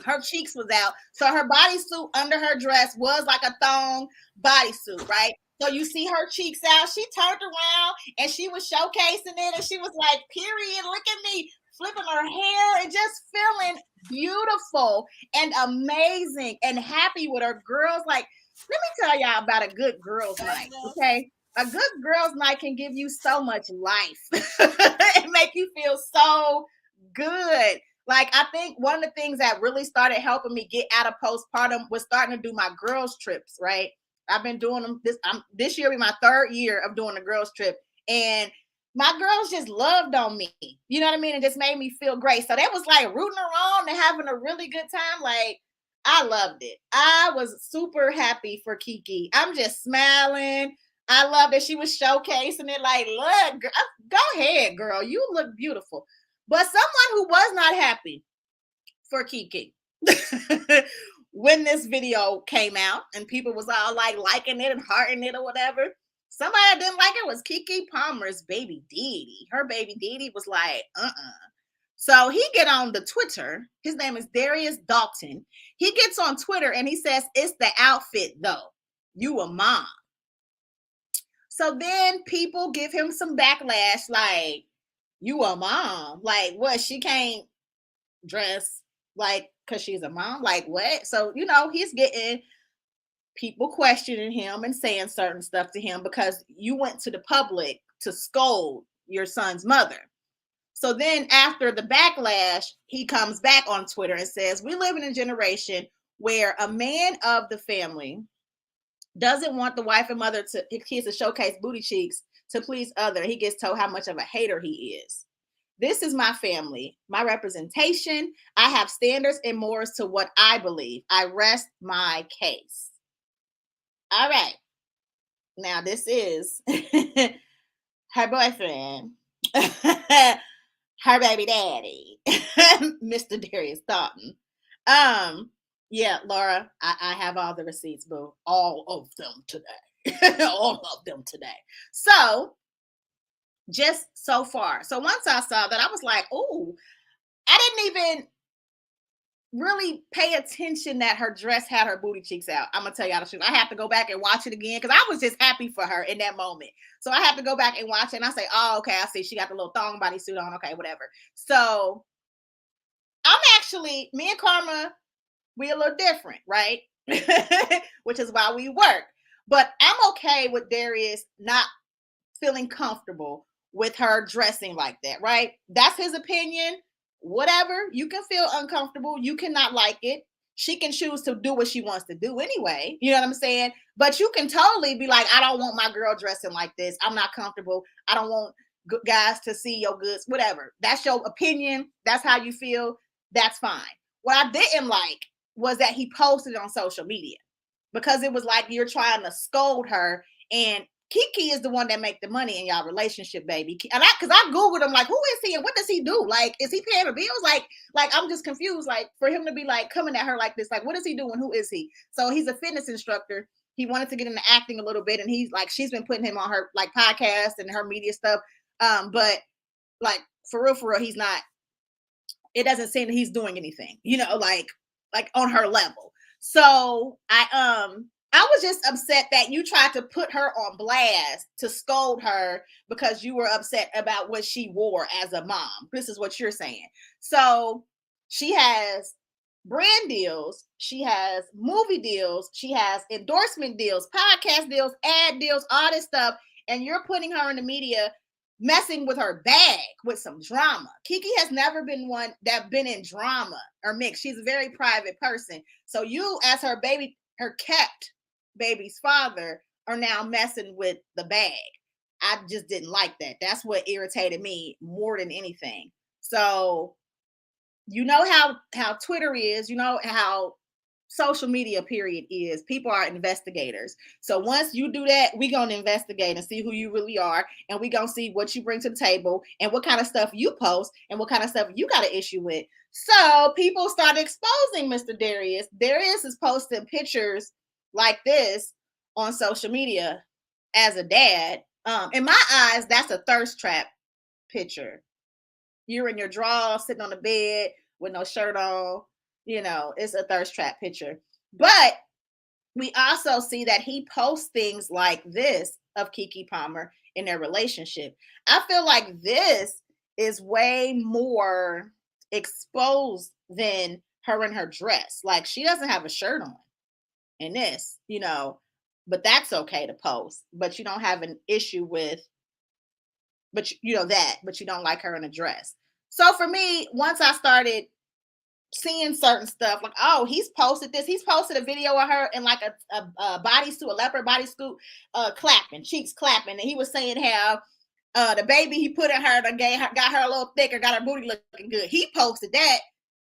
her cheeks was out. So her bodysuit under her dress was like a thong bodysuit, right? So you see her cheeks out. She turned around and she was showcasing it, and she was like, period, look at me, flipping her hair and just feeling beautiful and amazing and happy with her girls. Like, let me tell y'all about a good girls' night, okay? A good girls' night can give you so much life and make you feel so good. Like, I think one of the things that really started helping me get out of postpartum was starting to do my girls' trips, right? I've been doing them this year will be my 3rd year of doing a girls' trip. And my girls just loved on me. You know what I mean? It just made me feel great. So that was like rooting around and having a really good time. Like, I loved it. I was super happy for KeKe. I'm just smiling. I love that she was showcasing it. Like, look, go ahead, girl. You look beautiful. But someone who was not happy for KeKe when this video came out and people was all like liking it and hearting it or whatever, somebody that didn't like it was KeKe Palmer's baby Didi. Her baby Didi was like, So he get on the Twitter. His name is Darius Dalton. He gets on Twitter and he says, it's the outfit though. You a mom. So then people give him some backlash like, you a mom. Like, what? She can't dress like because she's a mom? Like, what? So, he's getting people questioning him and saying certain stuff to him because you went to the public to scold your son's mother. So then after the backlash, he comes back on Twitter and says, we live in a generation where a man of the family doesn't want the wife and mother to his kids to showcase booty cheeks to please other. He gets told how much of a hater he is. This is my family, my representation. I have standards and mores to what I believe. I rest my case. All right. Now this is her boyfriend, her baby daddy, Mr. Darius Dalton. Yeah, Laura, I have all the receipts, boo. All of them today. All of them today. So, just so far. So once I saw that, I was like, oh, I didn't even really pay attention that her dress had her booty cheeks out. I'm going to tell y'all the truth. I have to go back and watch it again because I was just happy for her in that moment. So I have to go back and watch it and I say, oh, okay, I see. She got the little thong bodysuit on. Okay, whatever. So I'm actually, me and Karma, we a little different, right? Which is why we work. But I'm okay with Darius not feeling comfortable with her dressing like that, right? That's his opinion. Whatever. You can feel uncomfortable. You cannot like it. She can choose to do what she wants to do anyway. You know what I'm saying? But you can totally be like, I don't want my girl dressing like this. I'm not comfortable. I don't want guys to see your goods. Whatever. That's your opinion. That's how you feel. That's fine. What I didn't like was that he posted it on social media because it was like you're trying to scold her, and KeKe is the one that make the money in y'all relationship, baby. And because I Googled him, like, who is he and what does he do? Like, is he paying her bills? Like I'm just confused. Like, for him to be like coming at her like this, like, what is he doing? Who is he? So he's a fitness instructor. He wanted to get into acting a little bit, and he's like, she's been putting him on her like podcast and her media stuff. But like for real, he's not. It doesn't seem that he's doing anything, like on her level. So I was just upset that you tried to put her on blast to scold her because you were upset about what she wore as a mom. This is what you're saying. So she has brand deals, she has movie deals, she has endorsement deals, podcast deals, ad deals, all this stuff. And you're putting her in the media messing with her bag with some drama. KeKe has never been one that been in drama or mix. She's a very private person. So you, as her kept baby's father, are now messing with the bag. I just didn't like that. That's what irritated me more than anything. So you know how Twitter is, you know how social media period is. People are investigators. So once you do that, we're going to investigate and see who you really are, and we're going to see what you bring to the table and what kind of stuff you post and what kind of stuff you got an issue with. So people started exposing Mr. Darius. Darius is posting pictures like this on social media as a dad. In my eyes, that's a thirst trap picture. You're in your drawers, sitting on the bed with no shirt on. You know, it's a thirst trap picture. But we also see that he posts things like this of KeKe Palmer in their relationship. I feel like this is way more exposed than her in her dress. Like, she doesn't have a shirt on in this, you know, but that's okay to post. But you don't have an issue with, but you know that, but you don't like her in a dress. So for me, once I started seeing certain stuff, like, oh, he's posted this. He's posted a video of her in like a bodysuit, a leopard bodysuit, clapping, cheeks clapping. And he was saying how the baby he put in her, got her a little thicker, got her booty looking good. He posted that,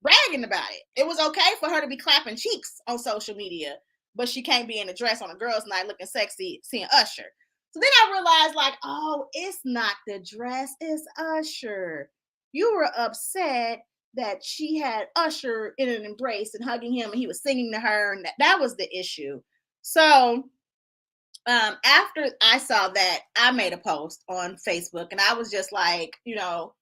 bragging about it. It was okay for her to be clapping cheeks on social media, but she can't be in a dress on a girl's night looking sexy, seeing Usher. So then I realized, like, oh, it's not the dress, it's Usher. You were upset that she had Usher in an embrace and hugging him, and he was singing to her, and that was the issue. So after I saw that, I made a post on Facebook, and I was just like, you know,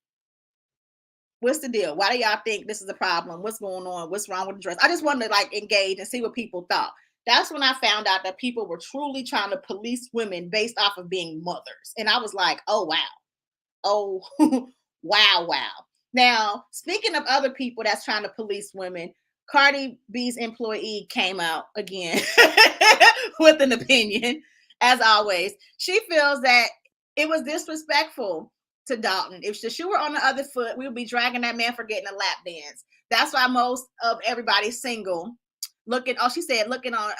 what's the deal? Why do y'all think this is a problem? What's going on? What's wrong with the dress? I just wanted to like engage and see what people thought. That's when I found out that people were truly trying to police women based off of being mothers. And I was like, oh, wow. Oh, wow. Now, speaking of other people that's trying to police women, Cardi B's employee came out again with an opinion, as always. She feels that it was disrespectful to Dalton. If the shoe were on the other foot, we would be dragging that man for getting a lap dance. That's why most of everybody's single. She said looking on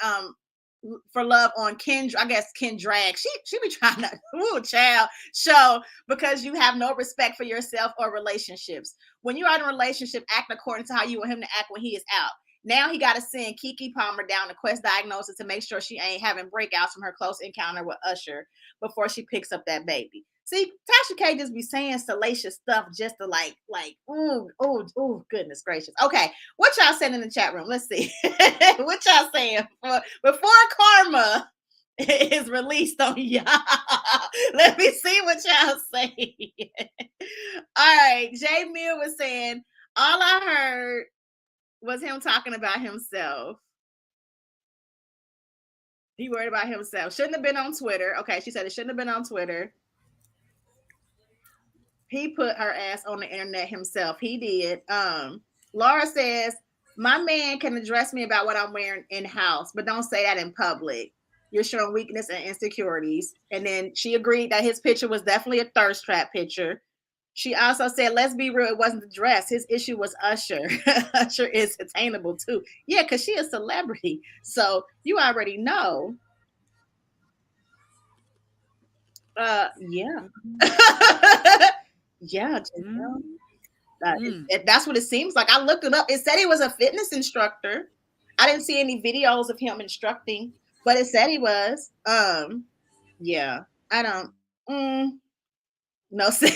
for love on Ken, I guess Ken Drag. She be trying to show because you have no respect for yourself or relationships. When you are in a relationship, act according to how you want him to act when he is out. Now he got to send KeKe Palmer down to Quest Diagnosis to make sure she ain't having breakouts from her close encounter with Usher before she picks up that baby. See, Tasha K just be saying salacious stuff just to like, oh, goodness gracious. Okay, what y'all saying in the chat room? Let's see. What y'all saying before Karma is released on y'all? Let me see what y'all say. All right, Jay Mill was saying, all I heard was him talking about himself. He worried about himself. Shouldn't have been on Twitter. Okay, she said it shouldn't have been on Twitter. He put her ass on the internet himself. He did. Laura says, my man can address me about what I'm wearing in-house, but don't say that in public. You're showing weakness and insecurities. And then she agreed that his picture was definitely a thirst trap picture. She also said, let's be real, it wasn't the dress. His issue was Usher. Usher is attainable too. Yeah, because she is a celebrity. So you already know. Yeah. Yeah. That's what it seems like. I looked it up. It said he was a fitness instructor. I didn't see any videos of him instructing, but it said he was. Yeah. I don't. No. Okay.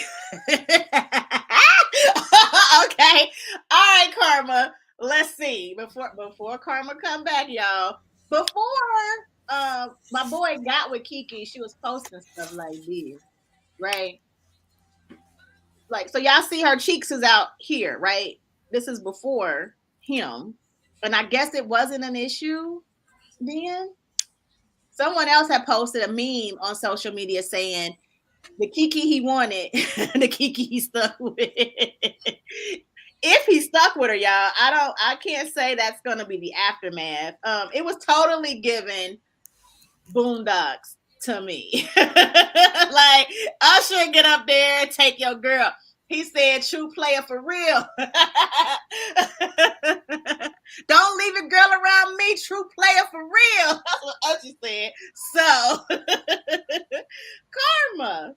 All right, Karma. Let's see. Before Karma come back, y'all. Before my boy got with KeKe, she was posting stuff like this, right? Like, so y'all see her cheeks is out here, right? This is before him. And I guess it wasn't an issue then. Someone else had posted a meme on social media saying, the KeKe he wanted, the KeKe he stuck with. If he stuck with her, y'all, I can't say that's gonna be the aftermath. It was totally given Boondocks to me. Like, Usher, get up there and take your girl. He said, true player for real. Don't leave good girl around me, true player for real. That's what Usher said. So, Karma.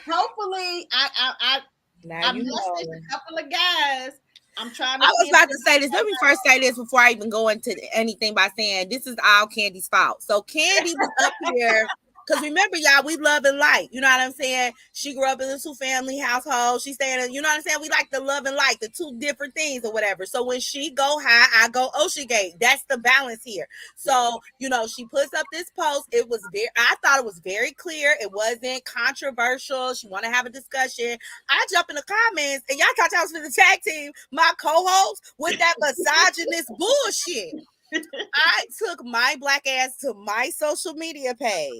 Hopefully, I messaged a couple of guys. I'm trying to. I was about to say this. Let me first say this before I even go into anything by saying this is all Candy's fault. So Candi was up here. Because remember, y'all, we love and light. You know what I'm saying? She grew up in a 2-family household. She stayed in, you know what I'm saying? We like the love and light, the two different things or whatever. So when she go high, I go Ushergate. That's the balance here. So, you know, she puts up this post. I thought it was very clear. It wasn't controversial. She want to have a discussion. I jump in the comments and y'all thought y'all was for the tag team, my co-host, with that misogynist bullshit. I took my black ass to my social media page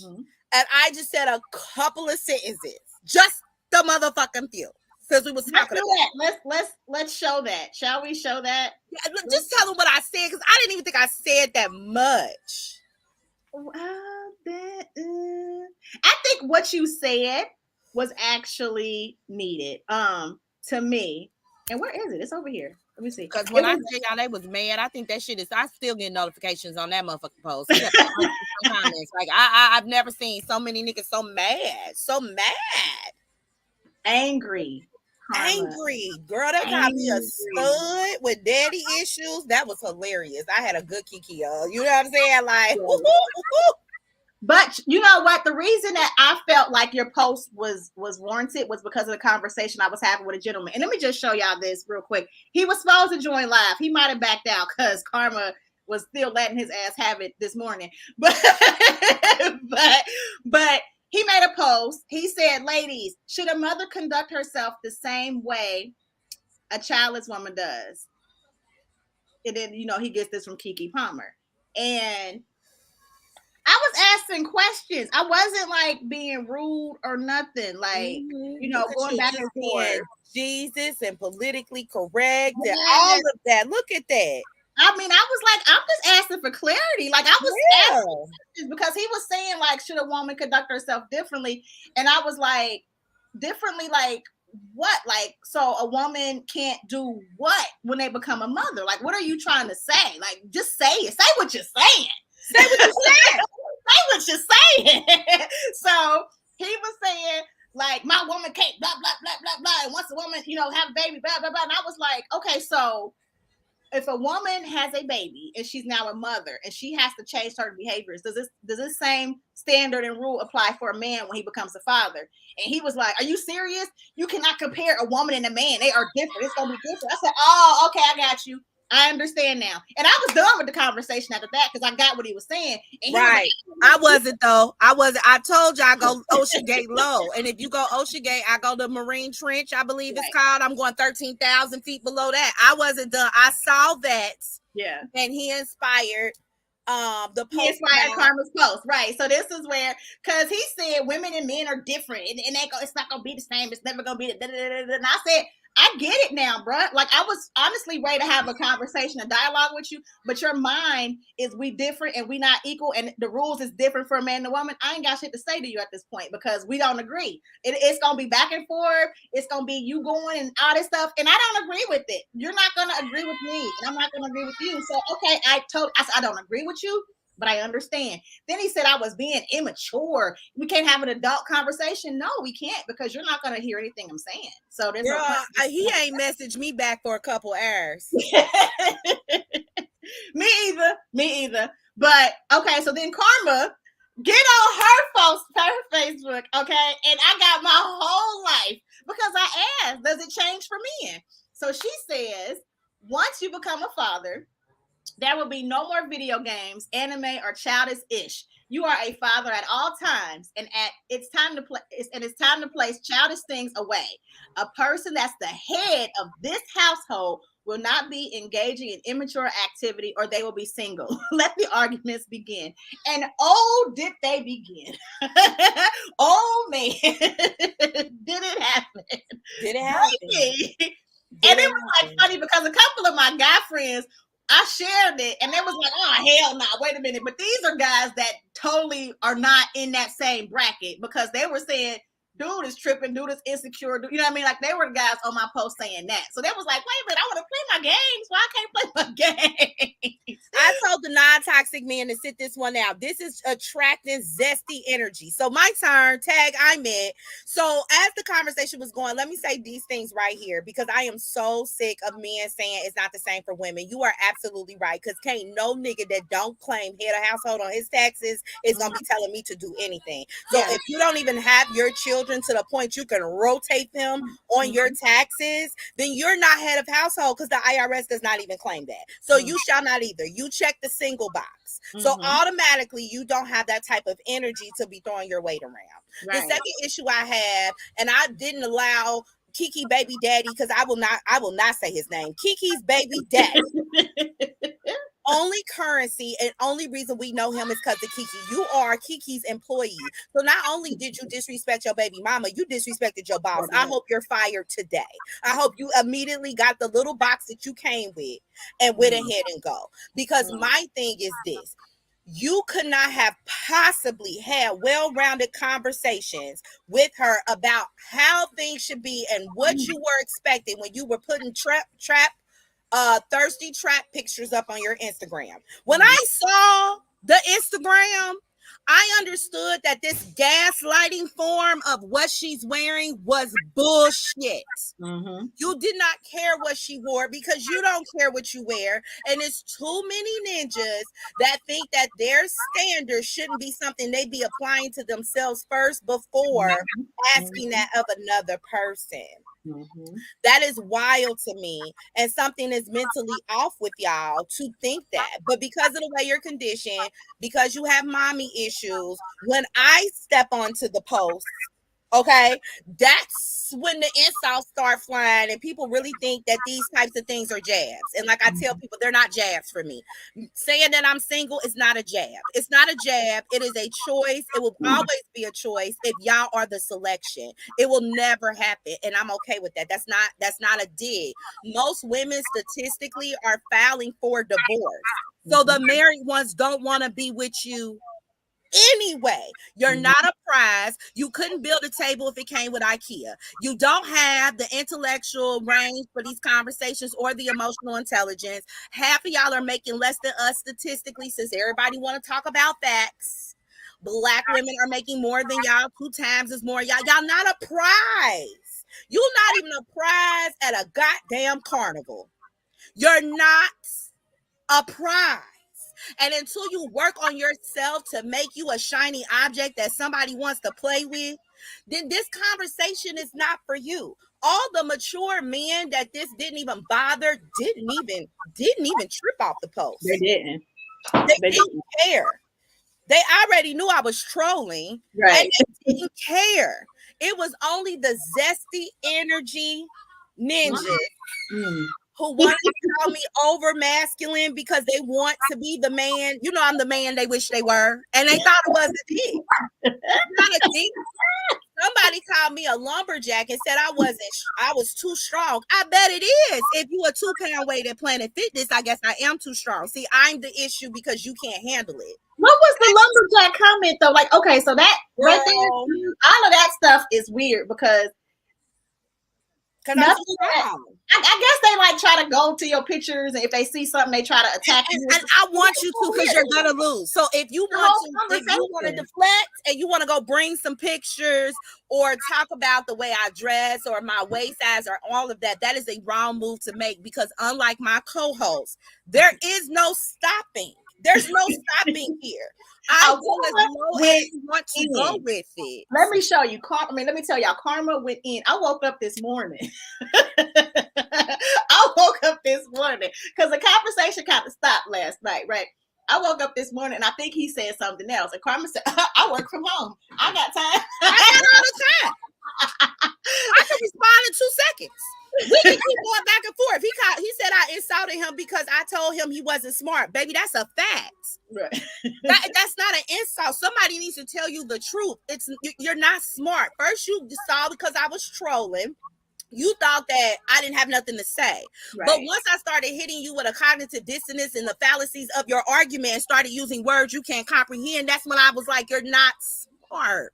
and I just said a couple of sentences, just the motherfucking few, because we was talking about that. Let's show that. Shall we show that? Yeah, just tell them what I said, because I didn't even think I said that much. I think what you said was actually needed. To me. And where is it? It's over here. Let me see. Because when I say y'all they was mad, I think that shit is. I still get notifications on that motherfucking post. Comments. Like I've never seen so many niggas so mad, angry, girl. That got me a stud with daddy issues. That was hilarious. I had a good KeKe, y'all. You know what I'm saying? Like. But you know what? The reason that I felt like your post was warranted was because of the conversation I was having with a gentleman. And let me just show y'all this real quick. He was supposed to join live. He might have backed out because Karma was still letting his ass have it this morning. But he made a post. He said, ladies, should a mother conduct herself the same way a childless woman does? And then, you know, he gets this from KeKe Palmer. And I was asking questions. I wasn't like being rude or nothing. Like, you know, going back and forth. Jesus and politically correct and all of that. Look at that. I mean, I was like, I'm just asking for clarity. Like, I was asking because he was saying, like, should a woman conduct herself differently? And I was like, differently, like, what? Like, so a woman can't do what when they become a mother? Like, what are you trying to say? Like, just say it. Say what you're saying. Say what you're saying. Say what you're saying. So he was saying, like, my woman can't blah, blah, blah, blah, blah. And once a woman, you know, have a baby, blah, blah, blah. And I was like, okay, so if a woman has a baby and she's now a mother and she has to change certain behaviors, does this same standard and rule apply for a man when he becomes a father? And he was like, are you serious? You cannot compare a woman and a man. They are different. It's going to be different. I said, oh, okay, I got you. I understand now. And I was done with the conversation after that because I got what he was saying. And right. I wasn't, though. I wasn't. I told you I go Ushergate low. And if you go Ushergate, I go to Marine Trench, I believe it's called. I'm going 13,000 feet below that. I wasn't done. I saw that. Yeah. And he inspired the post. He inspired Karma's post. Right. So this is where, because he said women and men are different. And it's not going to be the same. It's never going to be the and I said, I get it now, bro. Like, I was honestly ready to have a conversation, a dialogue with you, but your mind is we different and we not equal, and the rules is different for a man and a woman. I ain't got shit to say to you at this point because we don't agree. It's gonna be back and forth. It's gonna be you going and all this stuff, and I don't agree with it. You're not gonna agree with me, and I'm not gonna agree with you. So, okay, I said I don't agree with you, but I understand. Then he said I was being immature. We can't have an adult conversation. No, we can't, because you're not going to hear anything I'm saying. So there's he ain't messaged me back for a couple hours. Me either. But okay, so then Karma get on her Facebook, okay? And I got my whole life because I asked, does it change for men? So she says, once you become a father, there will be no more video games, anime, or childish-ish. You are a father at all times, and it's time to place childish things away. A person that's the head of this household will not be engaging in immature activity, or they will be single. Let the arguments begin. And oh, did they begin? Oh man, did it happen? And it was like funny because a couple of my guy friends, I shared it and they was like, oh, hell no, wait a minute. But these are guys that totally are not in that same bracket because they were saying dude is tripping, dude is insecure. You know what I mean? Like they were the guys on my post saying that. So they was like, wait a minute, I want to play my games. Why I can't play my games? I told the non-toxic man to sit this one out. This is attracting zesty energy. So my turn, tag I meant. So as the conversation was going, let me say these things right here because I am so sick of men saying it's not the same for women. You are absolutely right because can't no nigga that don't claim head of household on his taxes is going to be telling me to do anything. So if you don't even have your children to the point you can rotate them on your taxes, then you're not head of household because the IRS does not even claim that. So you shall not either. You check the single box. So automatically you don't have that type of energy to be throwing your weight around. The second issue I have, and I didn't allow KeKe baby daddy, because I will not say his name. KeKe's baby daddy. Only currency and only reason we know him is because of KeKe. You are KeKe's employee. So not only did you disrespect your baby mama, you disrespected your boss. I hope you're fired today. I hope you immediately got the little box that you came with and went ahead and go. Because my thing is this. You could not have possibly had well-rounded conversations with her about how things should be and what you were expecting when you were putting thirsty trap pictures up on your Instagram. When I saw the Instagram, I understood that this gaslighting form of what she's wearing was bullshit. You did not care what she wore because you don't care what you wear. And it's too many ninjas that think that their standards shouldn't be something they be applying to themselves first before asking that of another person. That is wild to me, and something is mentally off with y'all to think that. But because of the way you're conditioned, because you have mommy issues, when I step onto the post, okay, that's when the insults start flying and people really think that these types of things are jabs. And like I tell people, they're not jabs for me. Saying that I'm single is not a jab. It's not a jab. It is a choice. It will always be a choice if y'all are the selection. It will never happen. And I'm okay with that. That's not a dig. Most women statistically are filing for divorce. So the married ones don't want to be with you anyway. You're not a prize. You couldn't build a table if it came with IKEA. You don't have the intellectual range for these conversations or the emotional intelligence. Half of y'all are making less than us statistically, since everybody want to talk about facts. Black women are making more than y'all, 2 times as more. Y'all not a prize. You're not even a prize at a goddamn carnival. You're not a prize. And until you work on yourself to make you a shiny object that somebody wants to play with, then this conversation is not for you. All the mature men that this didn't even bother didn't even trip off the post. They didn't. They didn't care. They already knew I was trolling, right? And they didn't care. It was only the zesty energy ninjas who wanted to call me over masculine because they want to be the man. You know, I'm the man they wish they were. And they thought it was a dick. It's not a dick. Somebody called me a lumberjack and said I was too strong. I bet it is. If you a 2-pound weight at Planet Fitness, I guess I am too strong. See, I'm the issue because you can't handle it. What was the lumberjack comment though? Like, okay, so that right there, all of that stuff is weird because I'm too strong. I guess they like try to go to your pictures, and if they see something, they try to attack you. And I want you to, because you're gonna lose. So if you want to deflect and you want to go bring some pictures or talk about the way I dress or my waist size or all of that, that is a wrong move to make, because unlike my co-host, there is no stopping. There's no stopping here. I go as low as you want to go with it. Let me show you. Let me tell y'all, Karma went in. I woke up this morning. I woke up this morning because the conversation kind of stopped last night, right? I woke up this morning and I think he said something else. And Karma said, I work from home. I got time. I got all the time. I can respond in 2 seconds. We can keep going back and forth. He said I insulted him because I told him he wasn't smart. Baby, that's a fact. Right. That's not an insult. Somebody needs to tell you the truth. You're not smart. First, you saw because I was trolling. You thought that I didn't have nothing to say. Right. But once I started hitting you with a cognitive dissonance and the fallacies of your argument and started using words you can't comprehend, that's when I was like, you're not smart.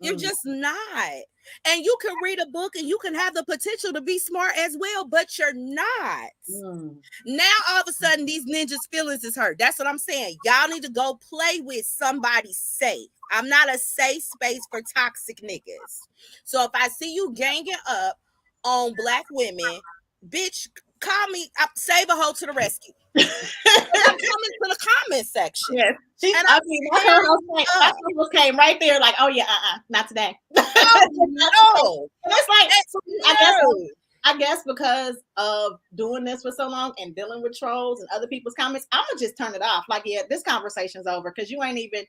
You're just not. And you can read a book and you can have the potential to be smart as well, but you're not. Now all of a sudden these ninjas' feelings is hurt. That's what I'm saying. Y'all need to go play with somebody safe. I'm not a safe space for toxic niggas. So if I see you ganging up on Black women, bitch, call me. Save a hoe to the rescue. I'm coming to the comment section. Yes. My co-host came right there, like, oh yeah, not today. No. It's like, I guess because of doing this for so long and dealing with trolls and other people's comments, I'm gonna just turn it off. Like, yeah, this conversation's over because you ain't even.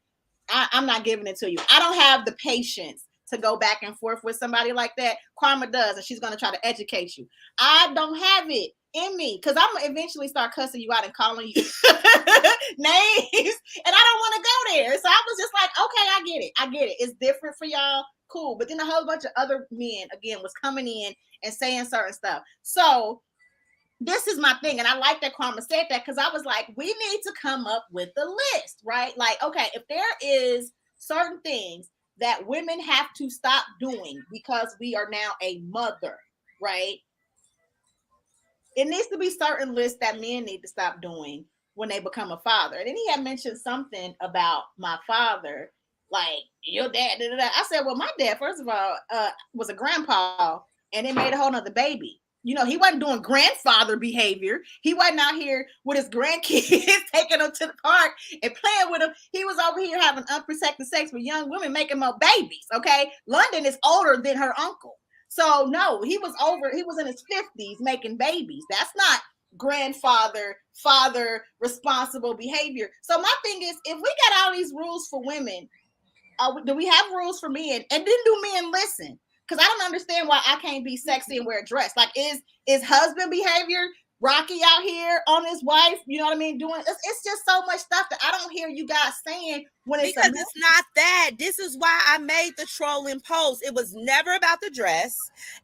I'm not giving it to you. I don't have the patience to go back and forth with somebody like that. Karma does, and she's gonna try to educate you. I don't have it in me because I'm gonna eventually start cussing you out and calling you names, and I don't want to go there. So I was just like, okay, I get it. It's different for y'all, cool. But then a whole bunch of other men again was coming in and saying certain stuff. So this is my thing, and I like that Karma said that because I was like, we need to come up with a list, right? Like, okay, if there is certain things that women have to stop doing because we are now a mother, right? It needs to be certain lists that men need to stop doing when they become a father. And then he had mentioned something about my father, like your dad. I said, well, my dad, first of all, was a grandpa, and then made a whole nother baby. You know, he wasn't doing grandfather behavior. He wasn't out here with his grandkids, taking them to the park and playing with them. He was over here having unprotected sex with young women, making more babies. Okay, London is older than her uncle. So no, he was in his 50s making babies. That's not father responsible behavior. So my thing is, if we got all these rules for women, do we have rules for men? And then do men listen? Because I don't understand why I can't be sexy and wear a dress. Like, is husband behavior Rocky out here on his wife? You know what I mean? Doing it's just so much stuff that I don't hear you guys saying when it's because it's not that. This is why I made the trolling post. It was never about the dress.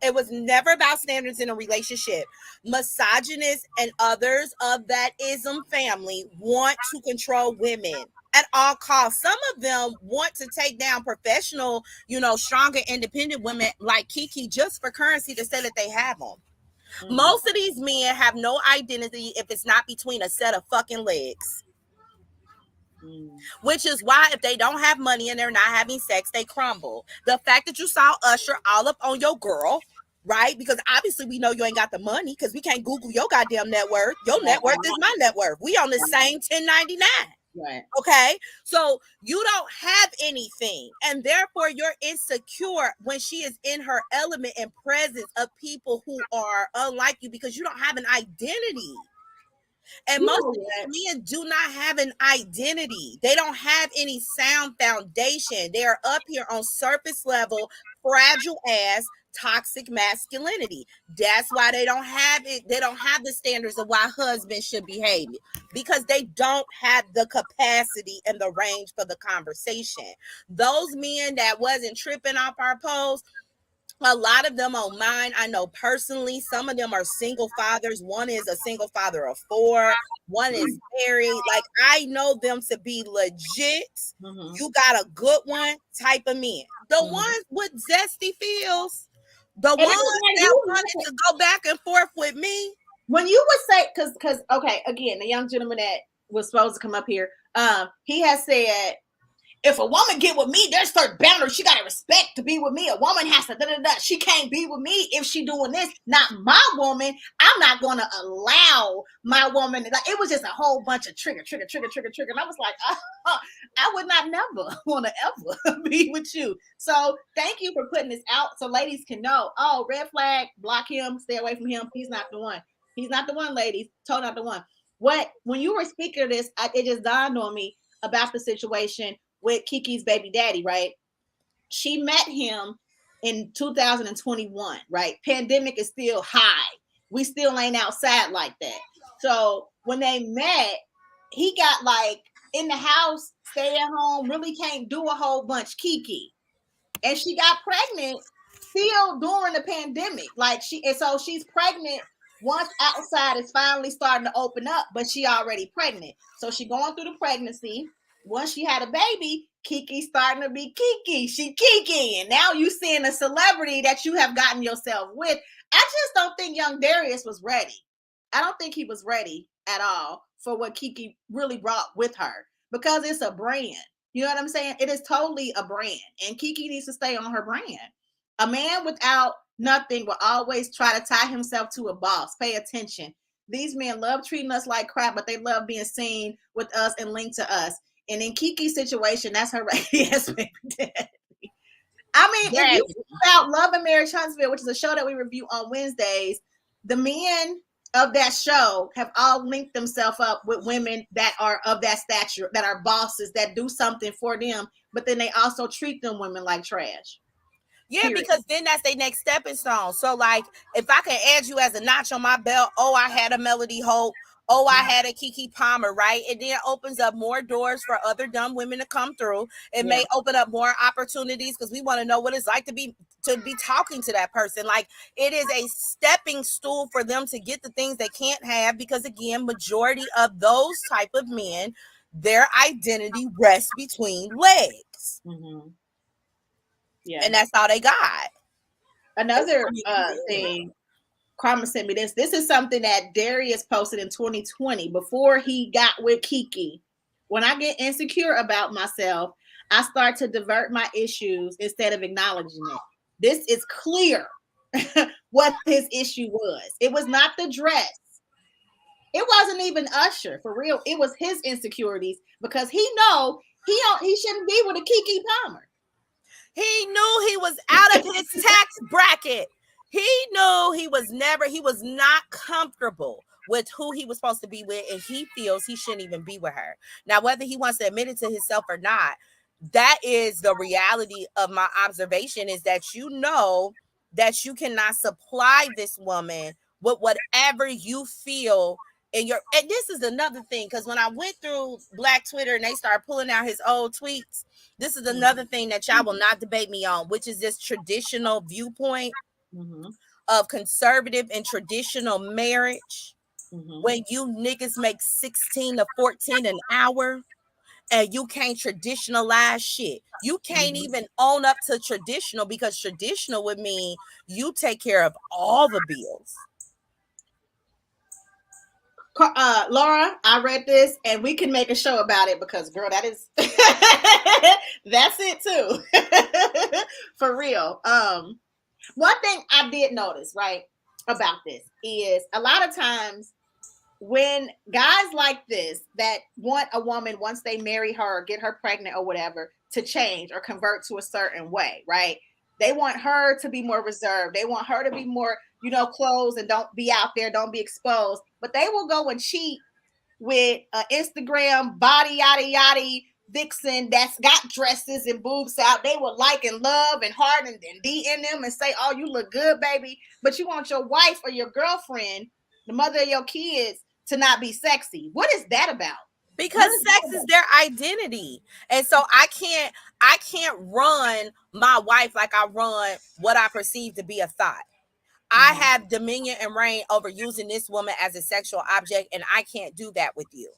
It was never about standards in a relationship. Misogynists and others of that ism family want to control women at all costs. Some of them want to take down professional, stronger, independent women like KeKe just for currency to say that they have them. Mm-hmm. Most of these men have no identity if it's not between a set of fucking legs. Mm. Which is why if they don't have money and they're not having sex, they crumble. The fact that you saw Usher all up on your girl, right? Because obviously we know you ain't got the money because we can't Google your goddamn net worth. Your net worth is my net worth. We on the same 1099. Right. Okay. So you don't have anything, and therefore you're insecure when she is in her element and presence of people who are unlike you because you don't have an identity. And most of these men do not have an identity. They don't have any sound foundation. They are up here on surface level, fragile ass, toxic masculinity. That's why they don't have it. They don't have the standards of why husbands should behave because they don't have the capacity and the range for the conversation. Those men that wasn't tripping off our post, a lot of them on mine, I know personally, some of them are single fathers. One is a single father of 4. One is married. Like, I know them to be legit. Mm-hmm. You got a good one type of men. The ones with zesty feels. The ones that wanted to go back and forth with me. When you would say, because okay, again, the young gentleman that was supposed to come up here, he has said, if a woman get with me, there's certain boundaries. She got to respect to be with me. A woman has to She can't be with me if she doing this. Not my woman. I'm not going to allow my woman. Like, it was just a whole bunch of trigger. And I was like, I would not never want to ever be with you. So thank you for putting this out so ladies can know, oh, red flag, block him, stay away from him. He's not the one. He's not the one, ladies. Totally not the one. When you were speaking of this, it just dawned on me about the situation with KeKe's baby daddy, right? She met him in 2021, right? Pandemic is still high. We still ain't outside like that. So when they met, he got like in the house, stay at home, really can't do a whole bunch, KeKe. And she got pregnant still during the pandemic. So she's pregnant once outside is finally starting to open up, but she already pregnant. So she going through the pregnancy. once she had a baby, KeKe starting to be KeKe. She KeKe. And now you seeing a celebrity that you have gotten yourself with. I just don't think young Darius was ready. I don't think he was ready at all for what KeKe really brought with her, because it's a brand. You know what I'm saying? It is totally a brand, and KeKe needs to stay on her brand. A man without nothing will always try to tie himself to a boss. Pay attention. These men love treating us like crap, but they love being seen with us and linked to us. And in KeKe's situation, that's her right. Yes, baby daddy. I mean, if you think about Love and Marriage Huntsville, which is a show that we review on Wednesdays, the men of that show have all linked themselves up with women that are of that stature, that are bosses, that do something for them, but then they also treat them women like trash. Yeah, period. Because then that's their next stepping stone. So, like, if I can add you as a notch on my belt, oh, I had a Melody Hope, oh, I had a KeKe Palmer, right? It then opens up more doors for other dumb women to come through. It may open up more opportunities because we want to know what it's like to be talking to that person. Like, it is a stepping stool for them to get the things they can't have, because, again, majority of those type of men, their identity rests between legs. Mm-hmm. Yeah. And that's all they got. Another thing, Karma sent me this. This is something that Darius posted in 2020 before he got with KeKe. When I get insecure about myself, I start to divert my issues instead of acknowledging it. This is clear what his issue was. It was not the dress. It wasn't even Usher, for real. It was his insecurities, because he shouldn't be with a KeKe Palmer. He knew he was out of his tax bracket. He knew he was not comfortable with who he was supposed to be with, and he feels he shouldn't even be with her. Now, whether he wants to admit it to himself or not, that is the reality of my observation, is that you know that you cannot supply this woman with whatever you feel in your. And this is another thing, because when I went through Black Twitter and they started pulling out his old tweets, this is another thing that y'all will not debate me on, which is this traditional viewpoint of conservative and traditional marriage. When you niggas make 16 to 14 an hour and you can't traditionalize shit. You can't even own up to traditional, because traditional would mean you take care of all the bills. Laura, I read this, and we can make a show about it, because, girl, that is that's it too. For real. One thing I did notice, right, about this is a lot of times when guys like this that want a woman, once they marry her or get her pregnant or whatever, to change or convert to a certain way, right? They want her to be more reserved. They want her to be more, closed and don't be out there, don't be exposed. But they will go and cheat with an Instagram body yada yada vixen that's got dresses and boobs out. They will like and love and heart and DM them and say, "Oh, you look good, baby." But you want your wife or your girlfriend, the mother of your kids, to not be sexy. What is that about? Because sex is their identity. And so I can't run my wife like I run what I perceive to be a thought. I have dominion and reign over using this woman as a sexual object, and I can't do that with you.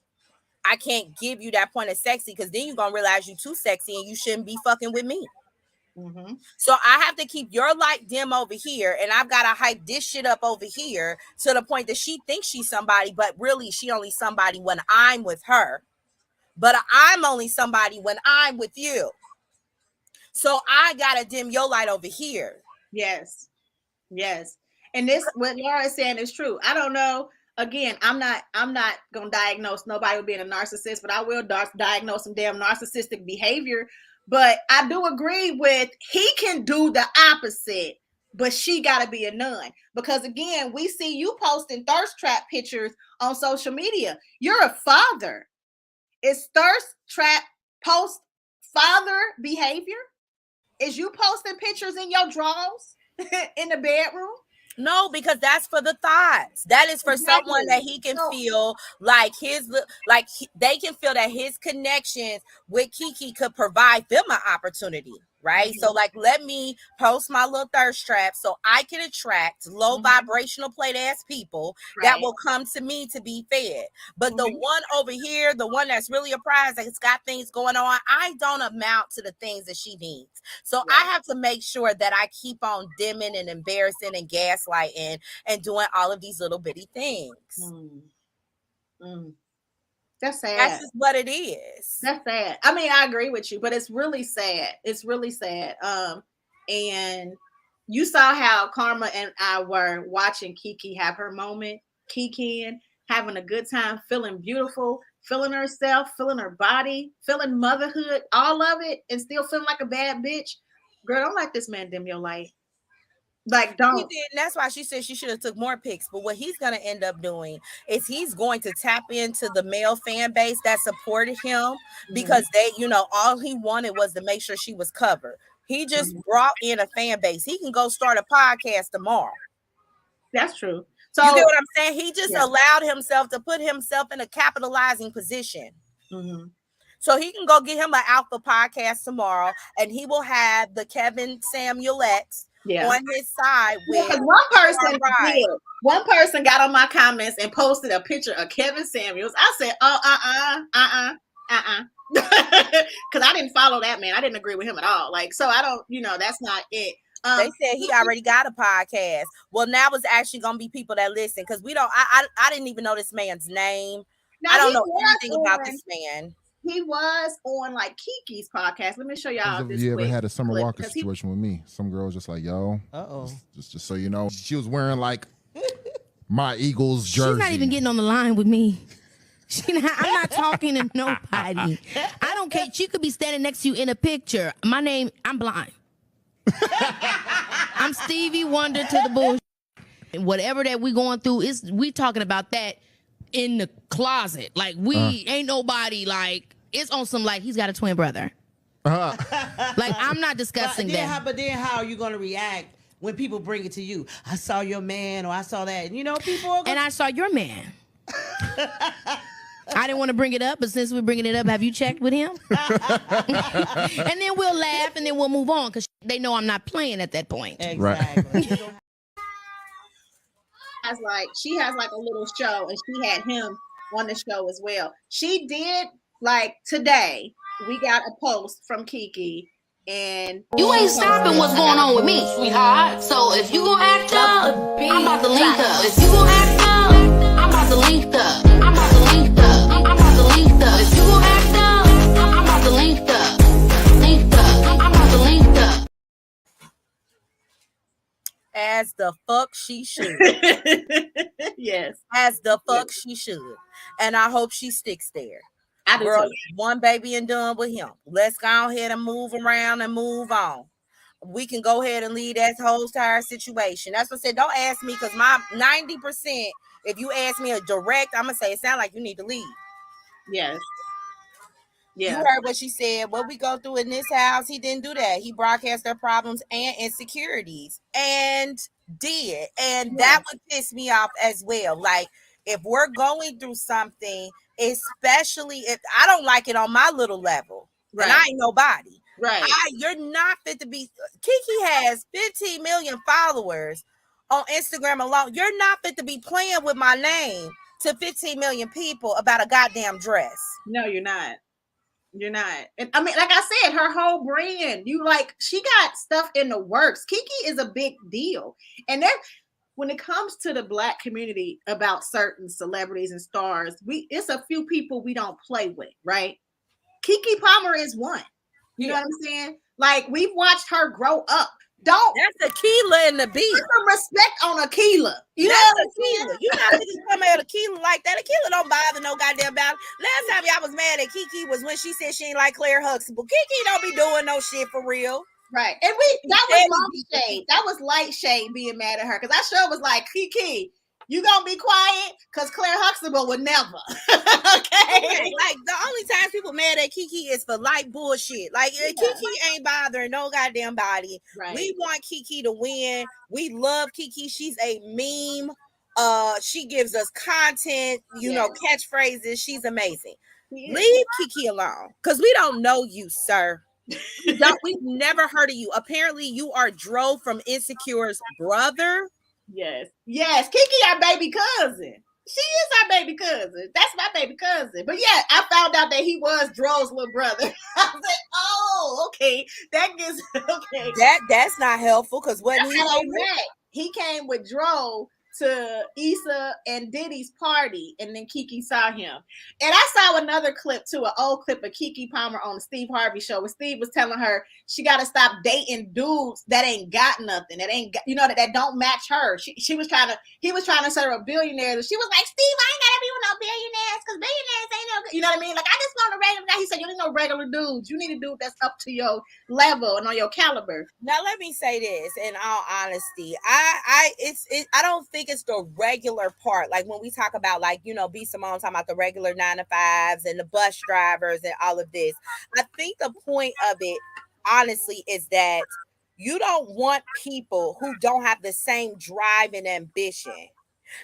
I can't give you that point of sexy, because then you're going to realize you're too sexy and you shouldn't be fucking with me. So I have to keep your light dim over here, and I've got to hype this shit up over here to the point that she thinks she's somebody, but really she only somebody when I'm with her. But I'm only somebody when I'm with you. So I got to dim your light over here. Yes. And this, what Laura is saying, is true. I don't know. Again, I'm not going to diagnose nobody with being a narcissist, but I will diagnose some damn narcissistic behavior. But I do agree with, he can do the opposite, but she got to be a nun. Because again, we see you posting thirst trap pictures on social media. You're a father. Is thirst trap post father behavior? Is you posting pictures in your drawers in the bedroom? No, because that's for the thoughts. That is for someone that he can feel like they can feel that his connections with KeKe could provide them an opportunity. right? So like, let me post my little thirst trap so I can attract low vibrational plate ass people that will come to me to be fed. But the one over here, the one that's really a prize, that's got things going on, I don't amount to the things that she needs. So I have to make sure that I keep on dimming and embarrassing and gaslighting and doing all of these little bitty things. That's sad. That's just what it is. That's sad. I mean, I agree with you, but it's really sad. It's really sad. And you saw how Karma and I were watching KeKe have her moment, KeKe having a good time, feeling beautiful, feeling herself, feeling her body, feeling motherhood, all of it, and still feeling like a bad bitch. Girl, don't let this man dim your light. Like, don't. He did, and that's why she said she should have took more pics. But what he's going to end up doing is he's going to tap into the male fan base that supported him because they, you know, all he wanted was to make sure she was covered. He just brought in a fan base. He can go start a podcast tomorrow. That's true. So you get what I'm saying? He just allowed himself to put himself in a capitalizing position. So he can go get him an alpha podcast tomorrow, and he will have the Kevin Samuelettes on his side with one person got on my comments and posted a picture of Kevin Samuels. I said, because I didn't follow that man. I didn't agree with him at all. Like, so I don't, you know, that's not it. They said he already got a podcast. Well, now it's actually gonna be people that listen because we don't. I didn't even know this man's name. I don't know anything about this man. He was on like KeKe's podcast. Let me show y'all this. You ever had a Summer Walker situation with me? Some girl was just like, yo, just so you know, she was wearing like my Eagles jersey. She's not even getting on the line with me. I'm not talking to nobody. I don't care. She could be standing next to you in a picture. I'm blind. I'm Stevie Wonder to the bullshit. And whatever that we going through, we talking about that in the closet. Like, we ain't nobody, like, it's on some, like, he's got a twin brother. Like, I'm not discussing that. But then how are you going to react when people bring it to you? I saw your man, or I saw that. And, you know, people are and I saw your man. I didn't want to bring it up, but since we're bringing it up, have you checked with him? And then we'll laugh, and then we'll move on, because they know I'm not playing at that point. Exactly. She has like a little show, and she had him on the show as well. She did, like, today we got a post from KeKe, and you ain't stopping what's going on with me, sweetheart. So if you gonna act up, I'm about to link up. If you gonna act up, I'm about to link up. I'm about to link up. I'm about to link up. If you gonna act up, I'm about to link up. Link up. I'm about to link up. As the fuck she should. Yes. As the fuck she should. And I hope she sticks there. I do Girl, too. one baby and done with him. Let's go ahead and move around and move on. We can go ahead and leave that whole entire situation. That's what I said. Don't ask me, because my 90%, if you ask me a direct, I'm going to say it sounds like you need to leave. Yes. Yeah. You heard what she said. What we go through in this house, he didn't do that. He broadcast their problems and insecurities and did. And that would piss me off as well. Like, if we're going through something, especially if I don't like it on my little level, and I ain't nobody. Right. You're not fit to be. KeKe has 15 million followers on Instagram alone. You're not fit to be playing with my name to 15 million people about a goddamn dress. No, you're not. You're not. And I mean, like I said, her whole brand, she got stuff in the works. KeKe is a big deal. And then when it comes to the Black community about certain celebrities and stars, it's a few people we don't play with, right? KeKe Palmer is one. You know what I'm saying? Like, we've watched her grow up. That's Aquila and the beat. Put some respect on Aquila. You know what I'm saying? You not just come at Aquila like that. Aquila don't bother no goddamn about it. Last time y'all was mad at KeKe was when she said she ain't like Claire Huxtable. KeKe don't be doing no shit for real. Right. And that was light shade. That was light shade being mad at her. Because I sure was like, KeKe, you gonna be quiet? Because Claire Huxtable would never. Okay. Like, the only time people mad at KeKe is for light bullshit. Like, KeKe ain't bothering no goddamn body. Right. We want KeKe to win. We love KeKe. She's a meme. She gives us content, you know, catchphrases. She's amazing. Leave KeKe alone. Because we don't know you, sir. We've never heard of you. Apparently, you are Dro from Insecure's brother. Yes. KeKe, our baby cousin. She is our baby cousin. That's my baby cousin. But yeah, I found out that he was Dro's little brother. I said, oh, okay. That gets okay. That's not helpful because when he came with Dro to Issa and Diddy's party, and then KeKe saw him. And I saw another clip too, an old clip of KeKe Palmer on the Steve Harvey show, where Steve was telling her she got to stop dating dudes that ain't got nothing, that ain't got, that don't match her. He was trying to set her a billionaire, and she was like, Steve, I ain't gotta be with no billionaires because billionaires ain't no good. You know what I mean? Like, I just want a regular guy. He said, you need no regular dudes. You need a dude that's up to your level and on your caliber. Now let me say this in all honesty. I don't think it's the regular part. Like when we talk about B. Simone talking about the regular 9-to-5s and the bus drivers and all of this. I think the point of it, honestly, is that you don't want people who don't have the same drive and ambition.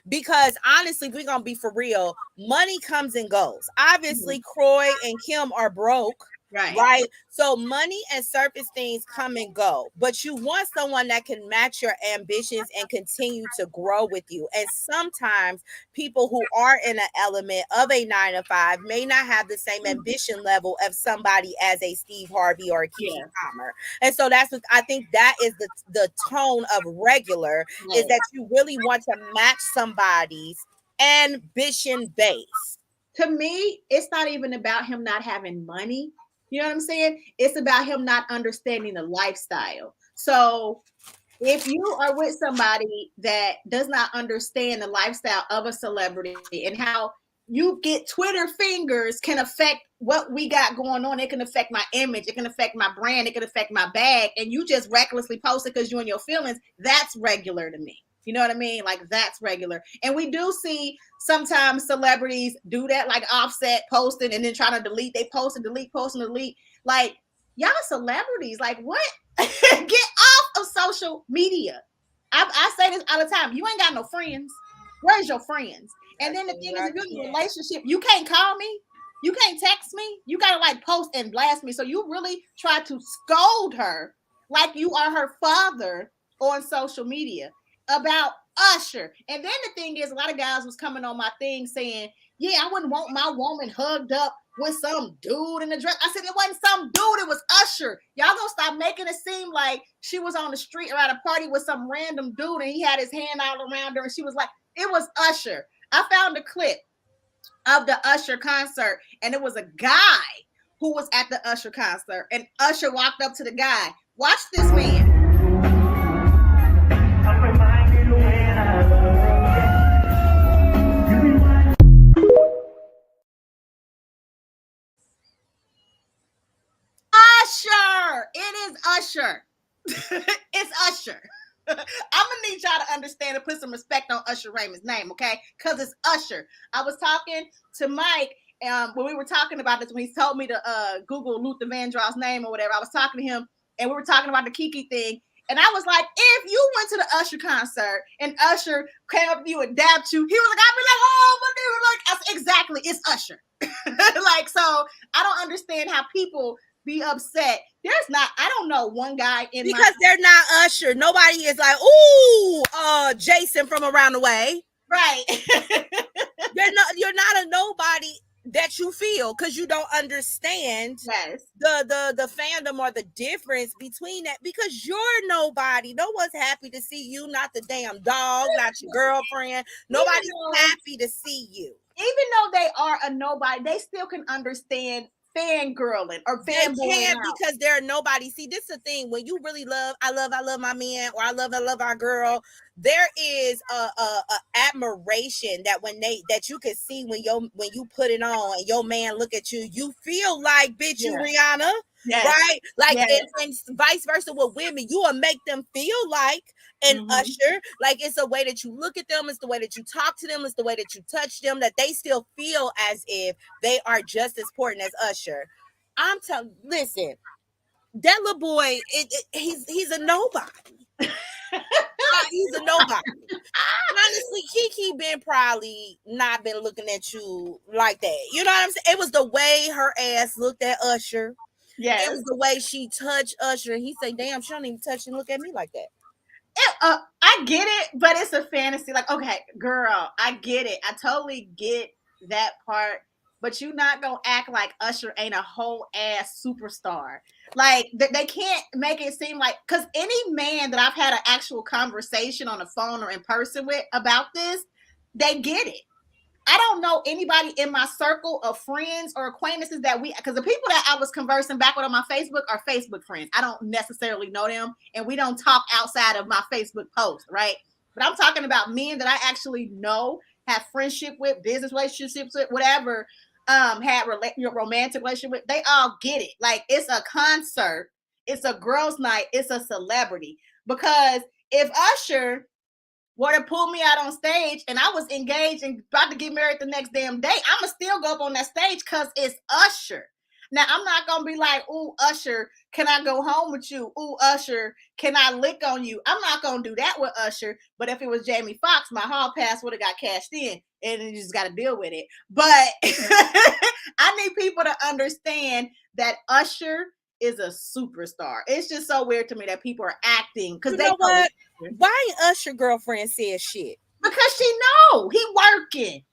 Because honestly, we're gonna be for real, money comes and goes. Obviously, Croy and Kim are broke. Right. So money and surface things come and go, but you want someone that can match your ambitions and continue to grow with you. And sometimes people who are in an element of a 9-to-5 may not have the same ambition level of somebody as a Steve Harvey or a KeKe Palmer. And so that's what I think that is the tone of regular, is that you really want to match somebody's ambition base. To me, it's not even about him not having money. You know what I'm saying? It's about him not understanding the lifestyle. So if you are with somebody that does not understand the lifestyle of a celebrity and how you get Twitter fingers can affect what we got going on, it can affect my image, it can affect my brand, it can affect my bag, and you just recklessly post it because you're in your feelings, that's regular to me. You know what I mean? Like, that's regular. And we do see sometimes celebrities do that, like Offset posting and then trying to delete. They post and delete, post and delete. Like, y'all celebrities, like, what? Get off of social media. I say this all the time. You ain't got no friends. Where's your friends? And then the thing is, if you're in a relationship, you can't call me. You can't text me. You got to post and blast me. So you really try to scold her like you are her father on social media about Usher. And then the thing is, a lot of guys was coming on my thing saying, yeah, I wouldn't want my woman hugged up with some dude in a dress. I said, it wasn't some dude, it was Usher. Y'all gonna stop making it seem like she was on the street or at a party with some random dude and he had his hand all around her and she was like, it was Usher. I found a clip of the Usher concert and it was a guy who was at the Usher concert and Usher walked up to the guy. Watch this man. Usher. It is Usher. It's Usher. I'm gonna need y'all to understand and put some respect on Usher Raymond's name, okay? Because it's Usher. I was talking to Mike when we were talking about this, when he told me to Google Luther Vandross's name or whatever. I was talking to him and we were talking about the KeKe thing. And I was like, if you went to the Usher concert and Usher came up to you and dapped you, he was like, I'd be like, oh, my nigga, like, exactly, it's Usher. Like, so I don't understand how people be upset. I don't know one guy in because they're not Usher. Nobody is like, ooh, Jason from around the way. Right. You're not a nobody that you feel because you don't understand the fandom or the difference between that, because you're nobody. No one's happy to see you, not the damn dog, not your girlfriend. Nobody's happy to see you. Even though they are a nobody, they still can understand fangirling or fanboying because they're nobody. See, this is the thing. When you really love my man, or I love our girl, there is a admiration that you can see when you put it on and your man look at you. You feel like, bitch, you Rihanna, right? Like, and vice versa with women. You will make them feel like an Usher. Like, it's the way that you look at them, it's the way that you talk to them, it's the way that you touch them, that they still feel as if they are just as important as Usher. Listen, that little boy, he's a nobody. He's a nobody. Honestly, KeKe probably not been looking at you like that. You know what I'm saying? It was the way her ass looked at Usher. Yes. It was the way she touched Usher, and he said, "Damn, she don't even touch and look at me like that." I get it, but it's a fantasy. Like, okay, girl, I get it. I totally get that part. But you not gonna act like Usher ain't a whole ass superstar. Like they can't make it seem like, because any man that I've had an actual conversation on the phone or in person with about this, they get it. I don't know anybody in my circle of friends or acquaintances because the people that I was conversing back with on my Facebook are Facebook friends. I don't necessarily know them, and we don't talk outside of my Facebook post, right? But I'm talking about men that I actually know, have friendship with, business relationships with, whatever, had romantic relationship with. They all get it. Like, it's a concert, it's a girls' night, it's a celebrity. Because if Usher were to pull me out on stage and I was engaged and about to get married the next damn day, I'ma still go up on that stage because it's Usher. Now, I'm not gonna be like, "Ooh, Usher, can I go home with you? Ooh, Usher, can I lick on you?" I'm not gonna do that with Usher. But if it was Jamie Foxx, my hall pass would have got cashed in, and you just got to deal with it. But I need people to understand that Usher is a superstar. It's just so weird to me that people are acting because You know what? Why ain't Usher girlfriend said shit? Because she know he working.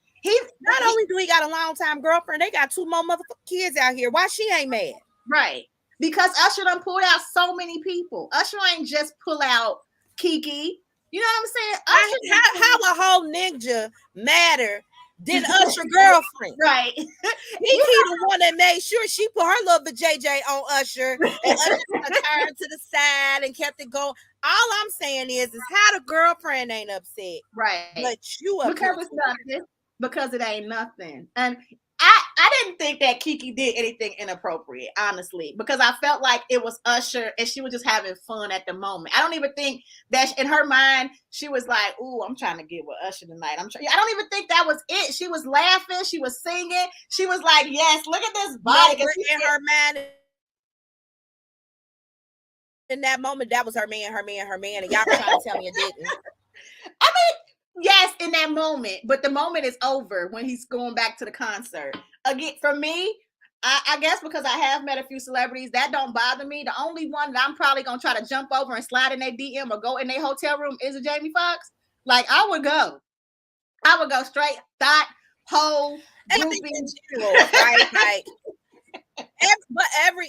Not only do he got a long time girlfriend, they got 2 more motherfucking kids out here. Why she ain't mad? Right. Because Usher done pulled out so many people. Usher ain't just pull out KeKe. You know what I'm saying? How a whole ninja matter than Usher girlfriend? Right. KeKe the one that made sure she put her little JJ on Usher, and Usher turned to the side and kept it going. All I'm saying is how the girlfriend ain't upset. Right. But you upset. Because it's nothing. Because it ain't nothing. And I didn't think that KeKe did anything inappropriate, honestly, because I felt like it was Usher and she was just having fun at the moment. I don't even think that in her mind she was like, "Ooh, I'm trying to get with Usher tonight." I don't even think that was it. She was laughing, she was singing, she was like, "Yes, look at this body." No, in her mind, in that moment, that was her man, and y'all trying to tell me it didn't. I mean, yes, in that moment, but the moment is over when he's going back to the concert. Again, for me, I guess because I have met a few celebrities, that don't bother me. The only one that I'm probably gonna try to jump over and slide in their DM or go in their hotel room is a Jamie Foxx. Like, I would go straight thought, whole, groupie. In general, right? Like,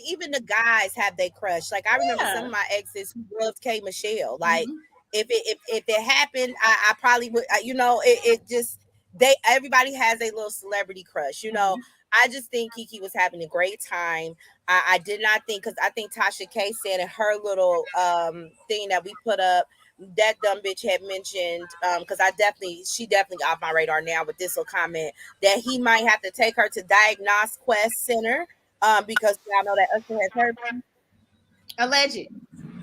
even the guys have their crush. Like, I remember some of my exes who loved K. Michelle. Like, if it happened, I probably would. Everybody has a little celebrity crush. You know, I just think KeKe was having a great time. I did not think, because I think Tasha K said in her little thing that we put up, that dumb bitch had mentioned, because she definitely off my radar now with this little comment, that he might have to take her to Diagnose Quest Center, because y'all know that Usher has herpes. Alleged.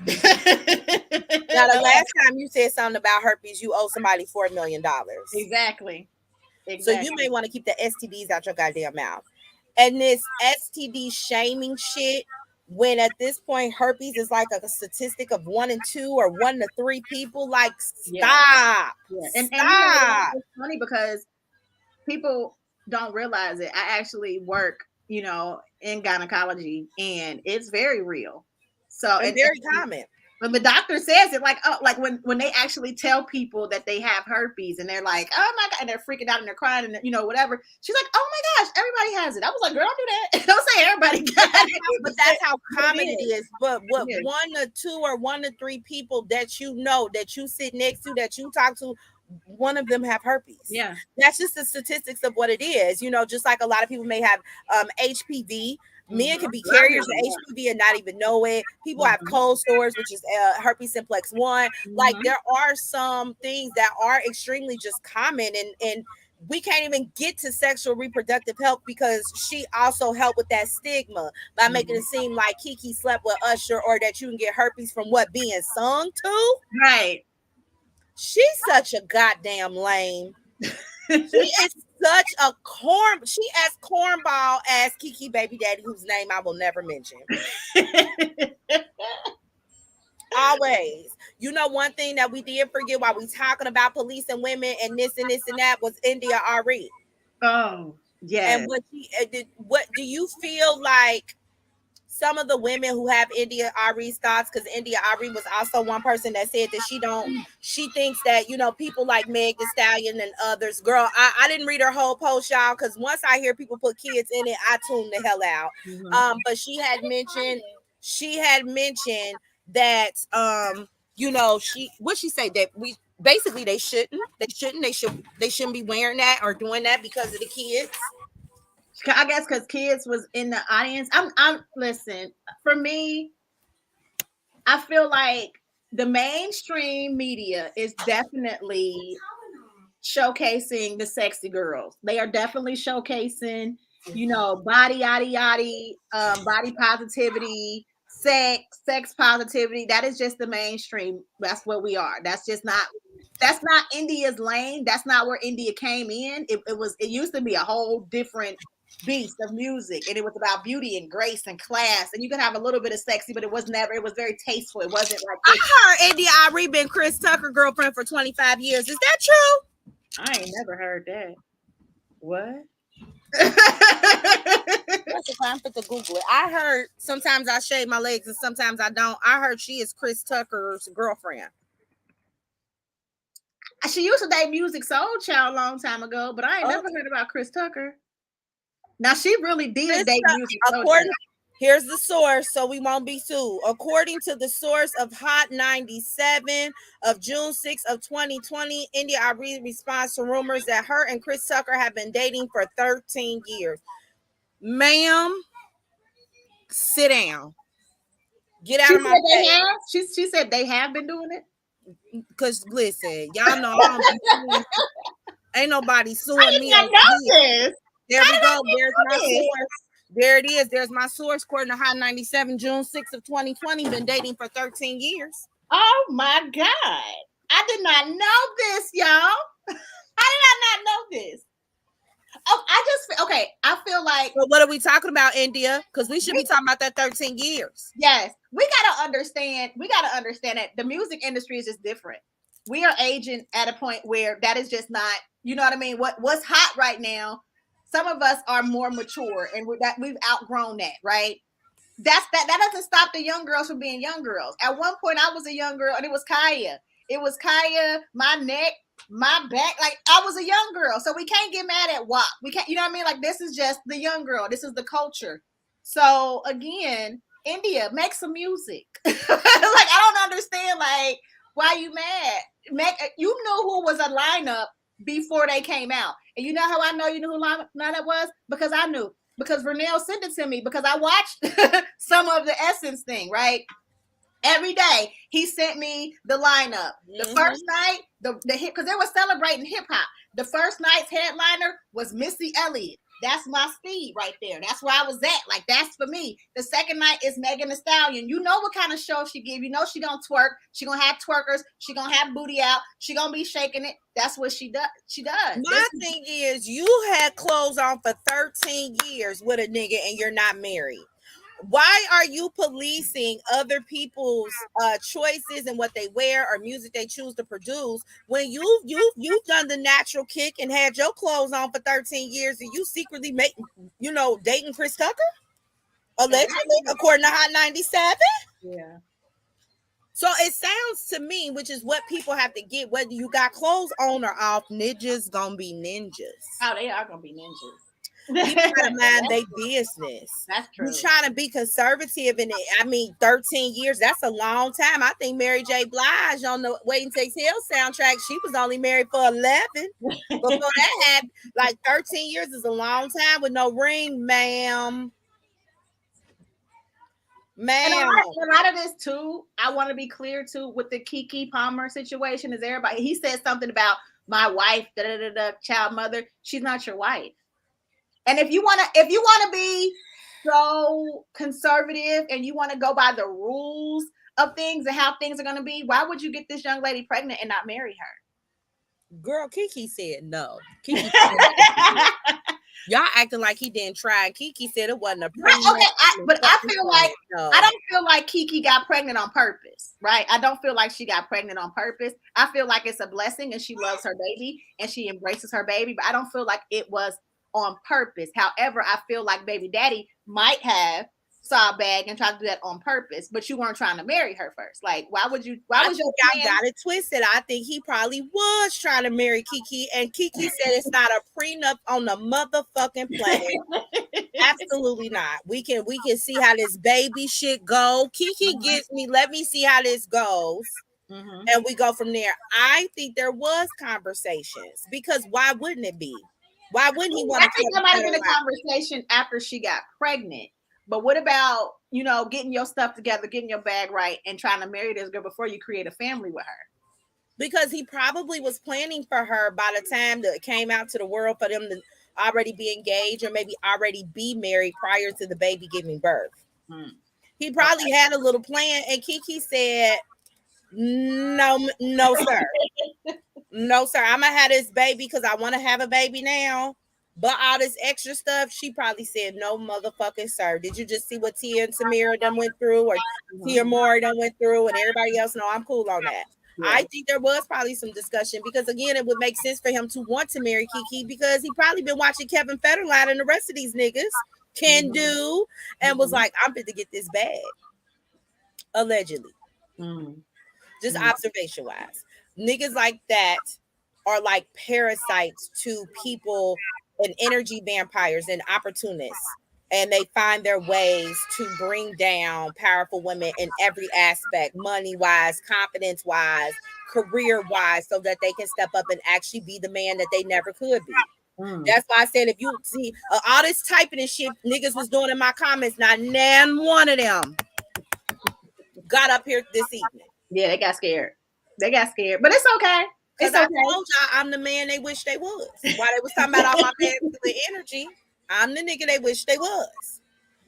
Now, the last time you said something about herpes, you owe somebody $4 million. Exactly. So you may want to keep the STDs out your goddamn mouth. And this STD shaming shit, when at this point herpes is like a statistic of 1 in 2 or 1 to 3 people, like, stop. Yeah. And it's funny because people don't realize it. I actually work, in gynecology, and it's very real. So it's very common. When the doctor says it, like when they actually tell people that they have herpes and they're like, "Oh my God," and they're freaking out and they're crying and whatever. She's like, "Oh my gosh, everybody has it." I was like, "Girl, don't do that. Don't say everybody got it." But that's how common it is. But what 1 to 2 or 1 to 3 people that you know, that you sit next to, that you talk to, one of them have herpes. Yeah, that's just the statistics of what it is. Just like a lot of people may have HPV. Men can be carriers of HPV and not even know it. People have cold sores, which is herpes simplex 1. Like, there are some things that are extremely just common, and we can't even get to sexual reproductive health because she also helped with that stigma by making it seem like KeKe slept with Usher, or that you can get herpes from being sung to. Right. She's such a goddamn lame. She is such a she as cornball as KeKe baby daddy, whose name I will never mention. Always. One thing that we did forget while we talking about police and women and this and that was India Ari. Oh, yeah. And what do you feel like some of the women who have India Arie's thoughts, because India Arie was also one person that said that she thinks that, you know, people like Meg Thee Stallion and others. Girl, I didn't read her whole post, y'all, because once I hear people put kids in it, I tune the hell out. But she had mentioned that you know, she say that we basically they shouldn't be wearing that or doing that because of the kids. I guess because kids was in the audience. I'm listen, for me, I feel like the mainstream media is definitely showcasing the sexy girls. They are definitely showcasing, you know, body positivity, sex positivity. That is just the mainstream. That's what we are. That's not India's lane. That's not where India came in. It used to be a whole different beast of music, and it was about beauty and grace and class, and you could have a little bit of sexy, but it was very tasteful. It wasn't like I heard India Arie been Chris Tucker girlfriend for 25 years. Is that true? I ain't never heard that. What? I'm fit to Google it. I heard sometimes I shave my legs and sometimes I don't. I heard she is Chris Tucker's girlfriend. She used to date Music Soul Child a long time ago, but I ain't never heard about Chris Tucker. Now she really did date Music Soul Child. Here's the source, so we won't be sued. According to the source of Hot 97 of June 6th of 2020, India Arie responds to rumors that her and Chris Tucker have been dating for 13 years. Ma'am, sit down. Get out of my face. She said they have been doing it. Because listen, y'all know I don't be suing. Ain't nobody suing me. I know this. There we go. There's my source. There it is. There's my source. According to Hot 97, June 6th of 2020, been dating for 13 years. Oh my God. I did not know this, y'all. I did not know this. Oh, I feel like. But what are we talking about, India? Because we should be talking about that 13 years. Yes. We got to understand that the music industry is just different. We are aging at a point where that is just not, you know what I mean? What's hot right now? Some of us are more mature and we've outgrown that, right? That doesn't stop the young girls from being young girls. At one point, I was a young girl, and it was Kaya. It was Kaya, my neck, my back. Like, I was a young girl, so we can't get mad at WAP. We can't, you know what I mean? Like, this is just the young girl. This is the culture. So again, India, make some music. Like, I don't understand. Like, why you mad? You knew who was a lineup before they came out. And you know how I know you knew who lineup was? Because I knew. Because Vernell sent it to me because I watched some of the Essence thing, right? Every day he sent me the lineup. The first night, the hit, because they were celebrating hip hop. The first night's headliner was Missy Elliott. That's my speed right there. That's where I was at. Like, that's for me. The second night is Megan Thee Stallion. You know what kind of show she give. You know she gonna twerk. She gonna have twerkers. She gonna have booty out. She gonna be shaking it. That's what she does. My thing is, you had clothes on for 13 years with a nigga and you're not married. Why are you policing other people's choices and what they wear or music they choose to produce when you've done the natural kick and had your clothes on for 13 years and you secretly dating Chris Tucker? Allegedly, according to Hot 97? Yeah. So it sounds to me, which is what people have to get, whether you got clothes on or off, ninjas gonna be ninjas. Oh, they are gonna be ninjas. You gotta mind their business. That's true. You trying to be conservative in it. I mean, 13 years, that's a long time. I think Mary J. Blige on the Waiting to Exhale soundtrack, she was only married for 11. Before that happened, like 13 years is a long time with no ring, ma'am. And a lot of this too, I want to be clear too, with the KeKe Palmer situation, is everybody, he said something about my wife, child mother. She's not your wife. And if you want to be so conservative and you want to go by the rules of things and how things are going to be, why would you get this young lady pregnant and not marry her? Girl, KeKe said no. KeKe said y'all acting like he didn't try. KeKe said it wasn't a pregnant. Okay, I don't feel like KeKe got pregnant on purpose, right? I don't feel like she got pregnant on purpose. I feel like it's a blessing and she loves her baby and she embraces her baby, but I don't feel like it was on purpose. However, I feel like baby daddy might have saw a bag and tried to do that on purpose, but you weren't trying to marry her first. Like, why was your y'all got it twisted? I think he probably was trying to marry KeKe, and KeKe said it's not a prenup on the motherfucking planet. Absolutely not. We can see how this baby shit go. KeKe gives me, let me see how this goes. And we go from there. I think there was conversations, because why wouldn't it be? Why wouldn't he want to? I think that might have been a conversation after she got pregnant. But what about, getting your stuff together, getting your bag right, and trying to marry this girl before you create a family with her? Because he probably was planning for her by the time that it came out to the world for them to already be engaged or maybe already be married prior to the baby giving birth. He probably had a little plan, and KeKe said, no, sir. No, sir. I'm going to have this baby because I want to have a baby now. But all this extra stuff, she probably said, no motherfucking sir. Did you just see what Tia and Samira done went through, or Tia Moore done went through, and everybody else? No, I'm cool on that. Yeah. I think there was probably some discussion, because again, it would make sense for him to want to marry KeKe, because he probably been watching Kevin Federline and the rest of these niggas can do, and was like, I'm fit to get this bag. Allegedly. Just observation wise. Niggas like that are like parasites to people and energy vampires and opportunists, and they find their ways to bring down powerful women in every aspect, money wise, confidence wise, career wise, so that they can step up and actually be the man that they never could be. That's why I said, if you see all this typing and shit niggas was doing in my comments, not one of them got up here this evening. Yeah, they got scared. But it's okay. Because I told y'all I'm the man they wish they was. While they was talking about all my masculine energy, I'm the nigga they wish they was.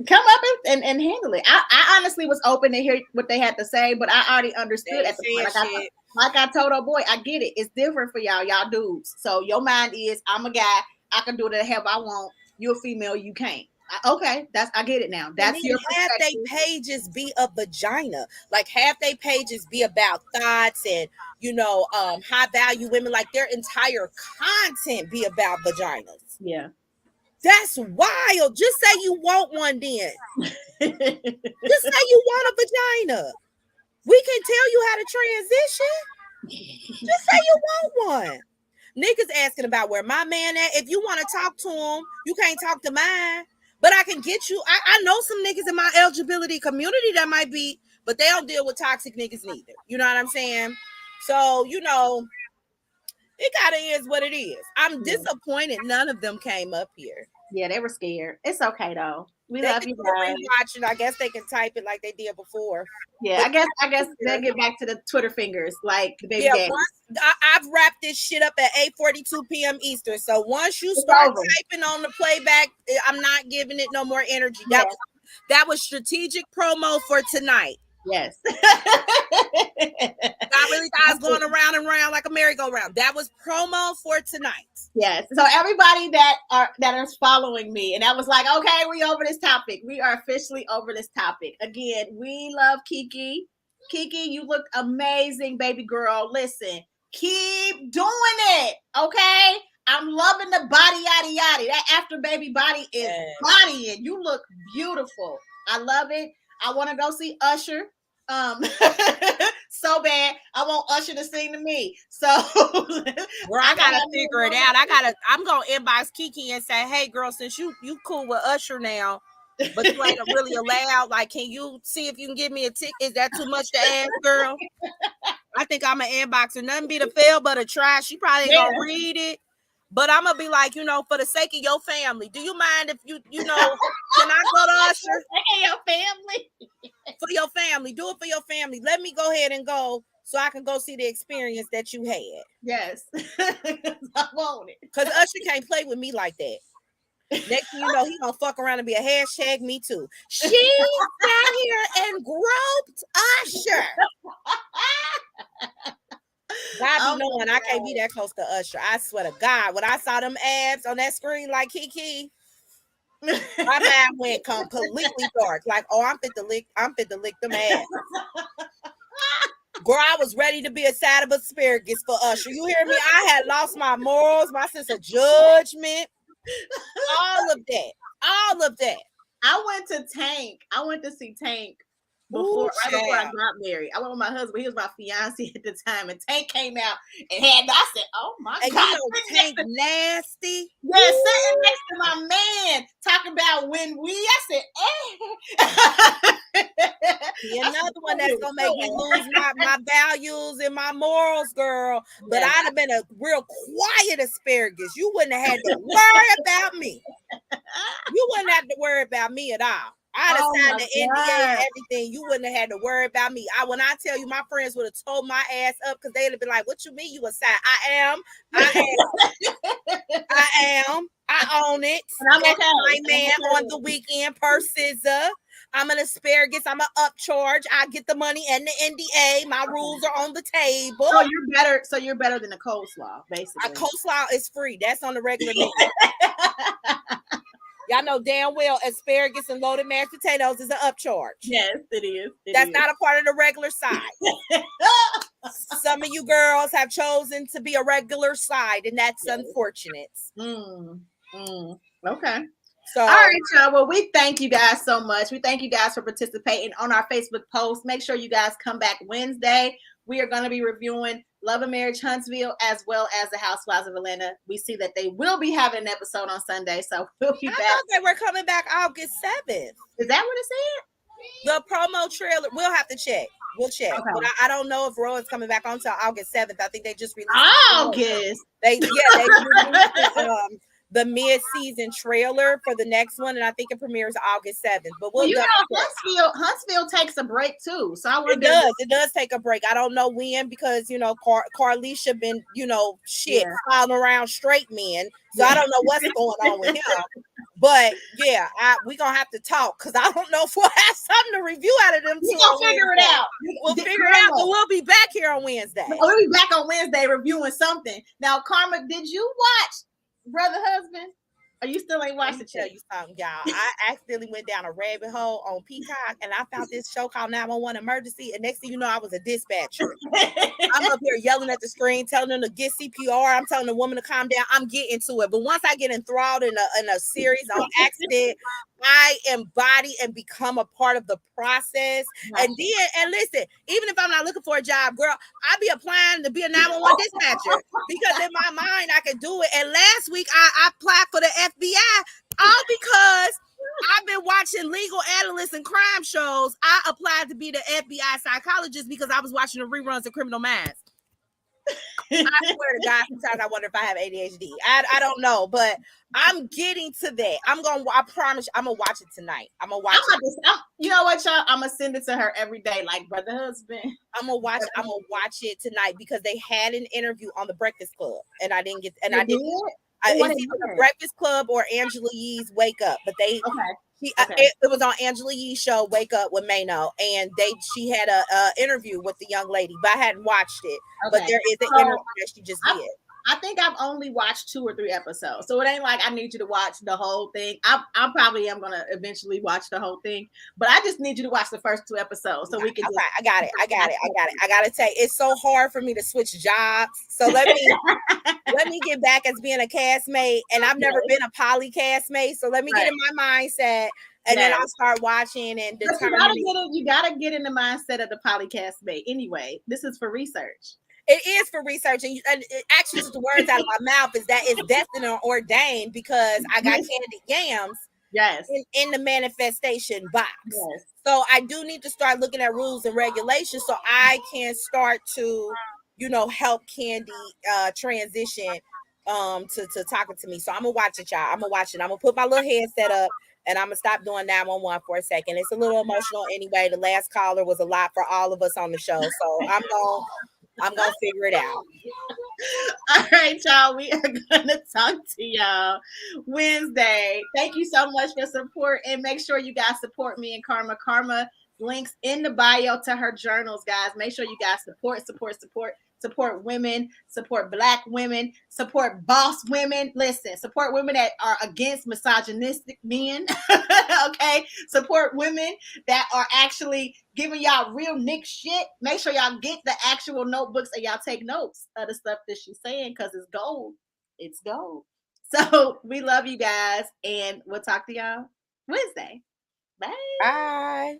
Come up and handle it. I honestly was open to hear what they had to say, but I already understood at the point. Like I told her boy, I get it. It's different for y'all dudes. So your mind is, I'm a guy. I can do the hell I want. You're a female. You can't. Okay, I get it now. That's your half they pages be a vagina. Like half they pages be about thoughts and high value women. Like their entire content be about vaginas. Yeah, that's wild. Just say you want one, then. Just say you want a vagina. We can tell you how to transition. Just say you want one. Niggas asking about where my man at. If you want to talk to him, you can't talk to mine. But I can get you. I know some niggas in my eligibility community that might be, but they don't deal with toxic niggas neither. You know what I'm saying? So, it kind of is what it is. I'm disappointed none of them came up here. Yeah, they were scared. It's okay though. We love you guys. Watching. I guess they can type it like they did before. Yeah, I guess they'll get back to the Twitter fingers like the baby daddy. I've wrapped this shit up at 8:42 p.m. Eastern. So once you start typing on the playback, I'm not giving it no more energy. That was strategic promo for tonight. Yes. I really thought I was going around and around like a merry-go-round. That was promo for tonight. Yes. So everybody that is following me, and I was like, okay, we over this topic. We are officially over this topic. Again, we love KeKe. KeKe, you look amazing, baby girl. Listen, keep doing it. Okay. I'm loving the body, yada, yada. That after baby body is bodying. You look beautiful. I love it. I want to go see Usher. So bad. I want Usher to sing to me. So girl, I gotta figure it out. I'm gonna inbox KeKe and say, hey girl, since you cool with Usher now, but you ain't really allowed, like, can you see if you can give me a ticket? Is that too much to ask, girl? I think I'm an inbox her. Nothing be to fail but a try. She probably ain't gonna read it. But I'm gonna be like, for the sake of your family, do you mind if can I go to Usher? Your family. For your family, do it for your family. Let me go ahead and go so I can go see the experience that you had. Yes. I want it. Because Usher can't play with me like that. Next thing you know, he gonna fuck around and be a hashtag me too. She sat here and groped Usher. God be knowing I can't be that close to Usher. I swear to God, when I saw them abs on that screen like KeKe, my mind went completely dark. Like, I'm fit to lick them abs. Girl, I was ready to be a side of asparagus for Usher. You hear me? I had lost my morals, my sense of judgment. All of that. I went to Tank. I went to see Tank before I got married. I went with my husband. He was my fiance at the time, and Tank came out and had. I said, "Oh my and God, you know, Tank nasty." Yeah, sitting next to my man, talking about when we. I said, Another one that's gonna make me lose my values and my morals, girl. But I'd have been a real quiet asparagus. You wouldn't have had to worry about me. You wouldn't have to worry about me at all. I'd have signed the NDA and everything. You wouldn't have had to worry about me. When I tell you, my friends would have told my ass up because they'd have been like, "What you mean you a sign?" I own it. And I'm okay. My man on the weekend per scissor. I'm an asparagus. I'm an upcharge. I get the money and the NDA. My rules are on the table. So you're better. So you're better than a coleslaw, basically. A coleslaw is free. That's on the regular menu. Y'all know damn well asparagus and loaded mashed potatoes is an upcharge. Yes, it is. That's not a part of the regular side. Some of you girls have chosen to be a regular side, and that's unfortunate. Okay. So, all right, y'all. Well, we thank you guys so much. We thank you guys for participating on our Facebook post. Make sure you guys come back Wednesday. We are going to be reviewing Love and Marriage Huntsville as well as the Housewives of Atlanta. We see that they will be having an episode on Sunday, so we'll be back. I thought they were coming back August 7th. Is that what it said? The promo trailer. We'll have to check. We'll check. Okay. But I don't know if Raw is coming back on until August 7th. I think they just released August. They released the mid-season trailer for the next one, and I think it premieres August 7th. But Huntsville takes a break too, so it does take a break. I don't know when because Carlisha been following around straight men, so I don't know what's going on with him. But yeah, we're gonna have to talk because I don't know if we'll have something to review out of them. We'll figure it out. We'll figure it out, but we'll be back here on Wednesday. We'll be back on Wednesday reviewing something. Now, Karma, did you watch Brother Husband? Or you still ain't watched it? Tell you something, y'all. I accidentally went down a rabbit hole on Peacock, and I found this show called 911 Emergency. And next thing you know, I was a dispatcher. I'm up here yelling at the screen, telling them to get CPR. I'm telling the woman to calm down. I'm getting to it. But once I get enthralled in a series on accident, I embody and become a part of the process. And listen, even if I'm not looking for a job, girl, I be applying to be a 911 dispatcher because in my mind I can do it. And last week I applied for the FBI all because I've been watching legal analysts and crime shows. I applied to be the FBI psychologist because I was watching the reruns of Criminal Minds. I swear to God, sometimes I wonder if I have ADHD. I don't know, but I'm getting to that. I promise I'm gonna watch it tonight. I'm gonna watch it. You know what, y'all? I'm gonna send it to her every day, like Brother Husband. I'm gonna watch it tonight because they had an interview on the Breakfast Club, and I didn't get. And I didn't. It's either the Breakfast Club or Angela Yee's Wake Up, but they. It was on Angela Yee's show Wake Up with Mano, and she had a interview with the young lady, but I hadn't watched it. But there is an interview that she just did. I think I've only watched 2 or 3 episodes, so it ain't like I need you to watch the whole thing. I probably am gonna eventually watch the whole thing, but I just need you to watch the first 2 episodes so we can. Okay, I got it. I gotta tell you, it's so hard for me to switch jobs. So let me get back as being a castmate, and I've never been a poly castmate. So let me get in my mindset. And then I'll start watching and determining. You gotta get in the mindset of the poly castmate. Anyway, this is for research. It is for research, and it actually took the words out of my mouth is that it's destined or ordained because I got candied yams in the manifestation box. Yes. So I do need to start looking at rules and regulations so I can start to, help Candy transition to talking to me. So I'm gonna watch it, y'all. I'm gonna watch it. I'm gonna put my little headset up. And I'm going to stop doing 911 for a second. It's a little emotional anyway. The last caller was a lot for all of us on the show. So I'm going to figure it out. All right, y'all. We are going to talk to y'all Wednesday. Thank you so much for support. And make sure you guys support me and Karma. Karma links in the bio to her journals, guys. Make sure you guys support women, support Black women, support boss women. Listen, support women that are against misogynistic men. Okay, support women that are actually giving y'all real Nick shit. Make sure y'all get the actual notebooks and y'all take notes of the stuff that she's saying because it's gold. It's gold. So we love you guys, and we'll talk to y'all Wednesday. Bye. Bye.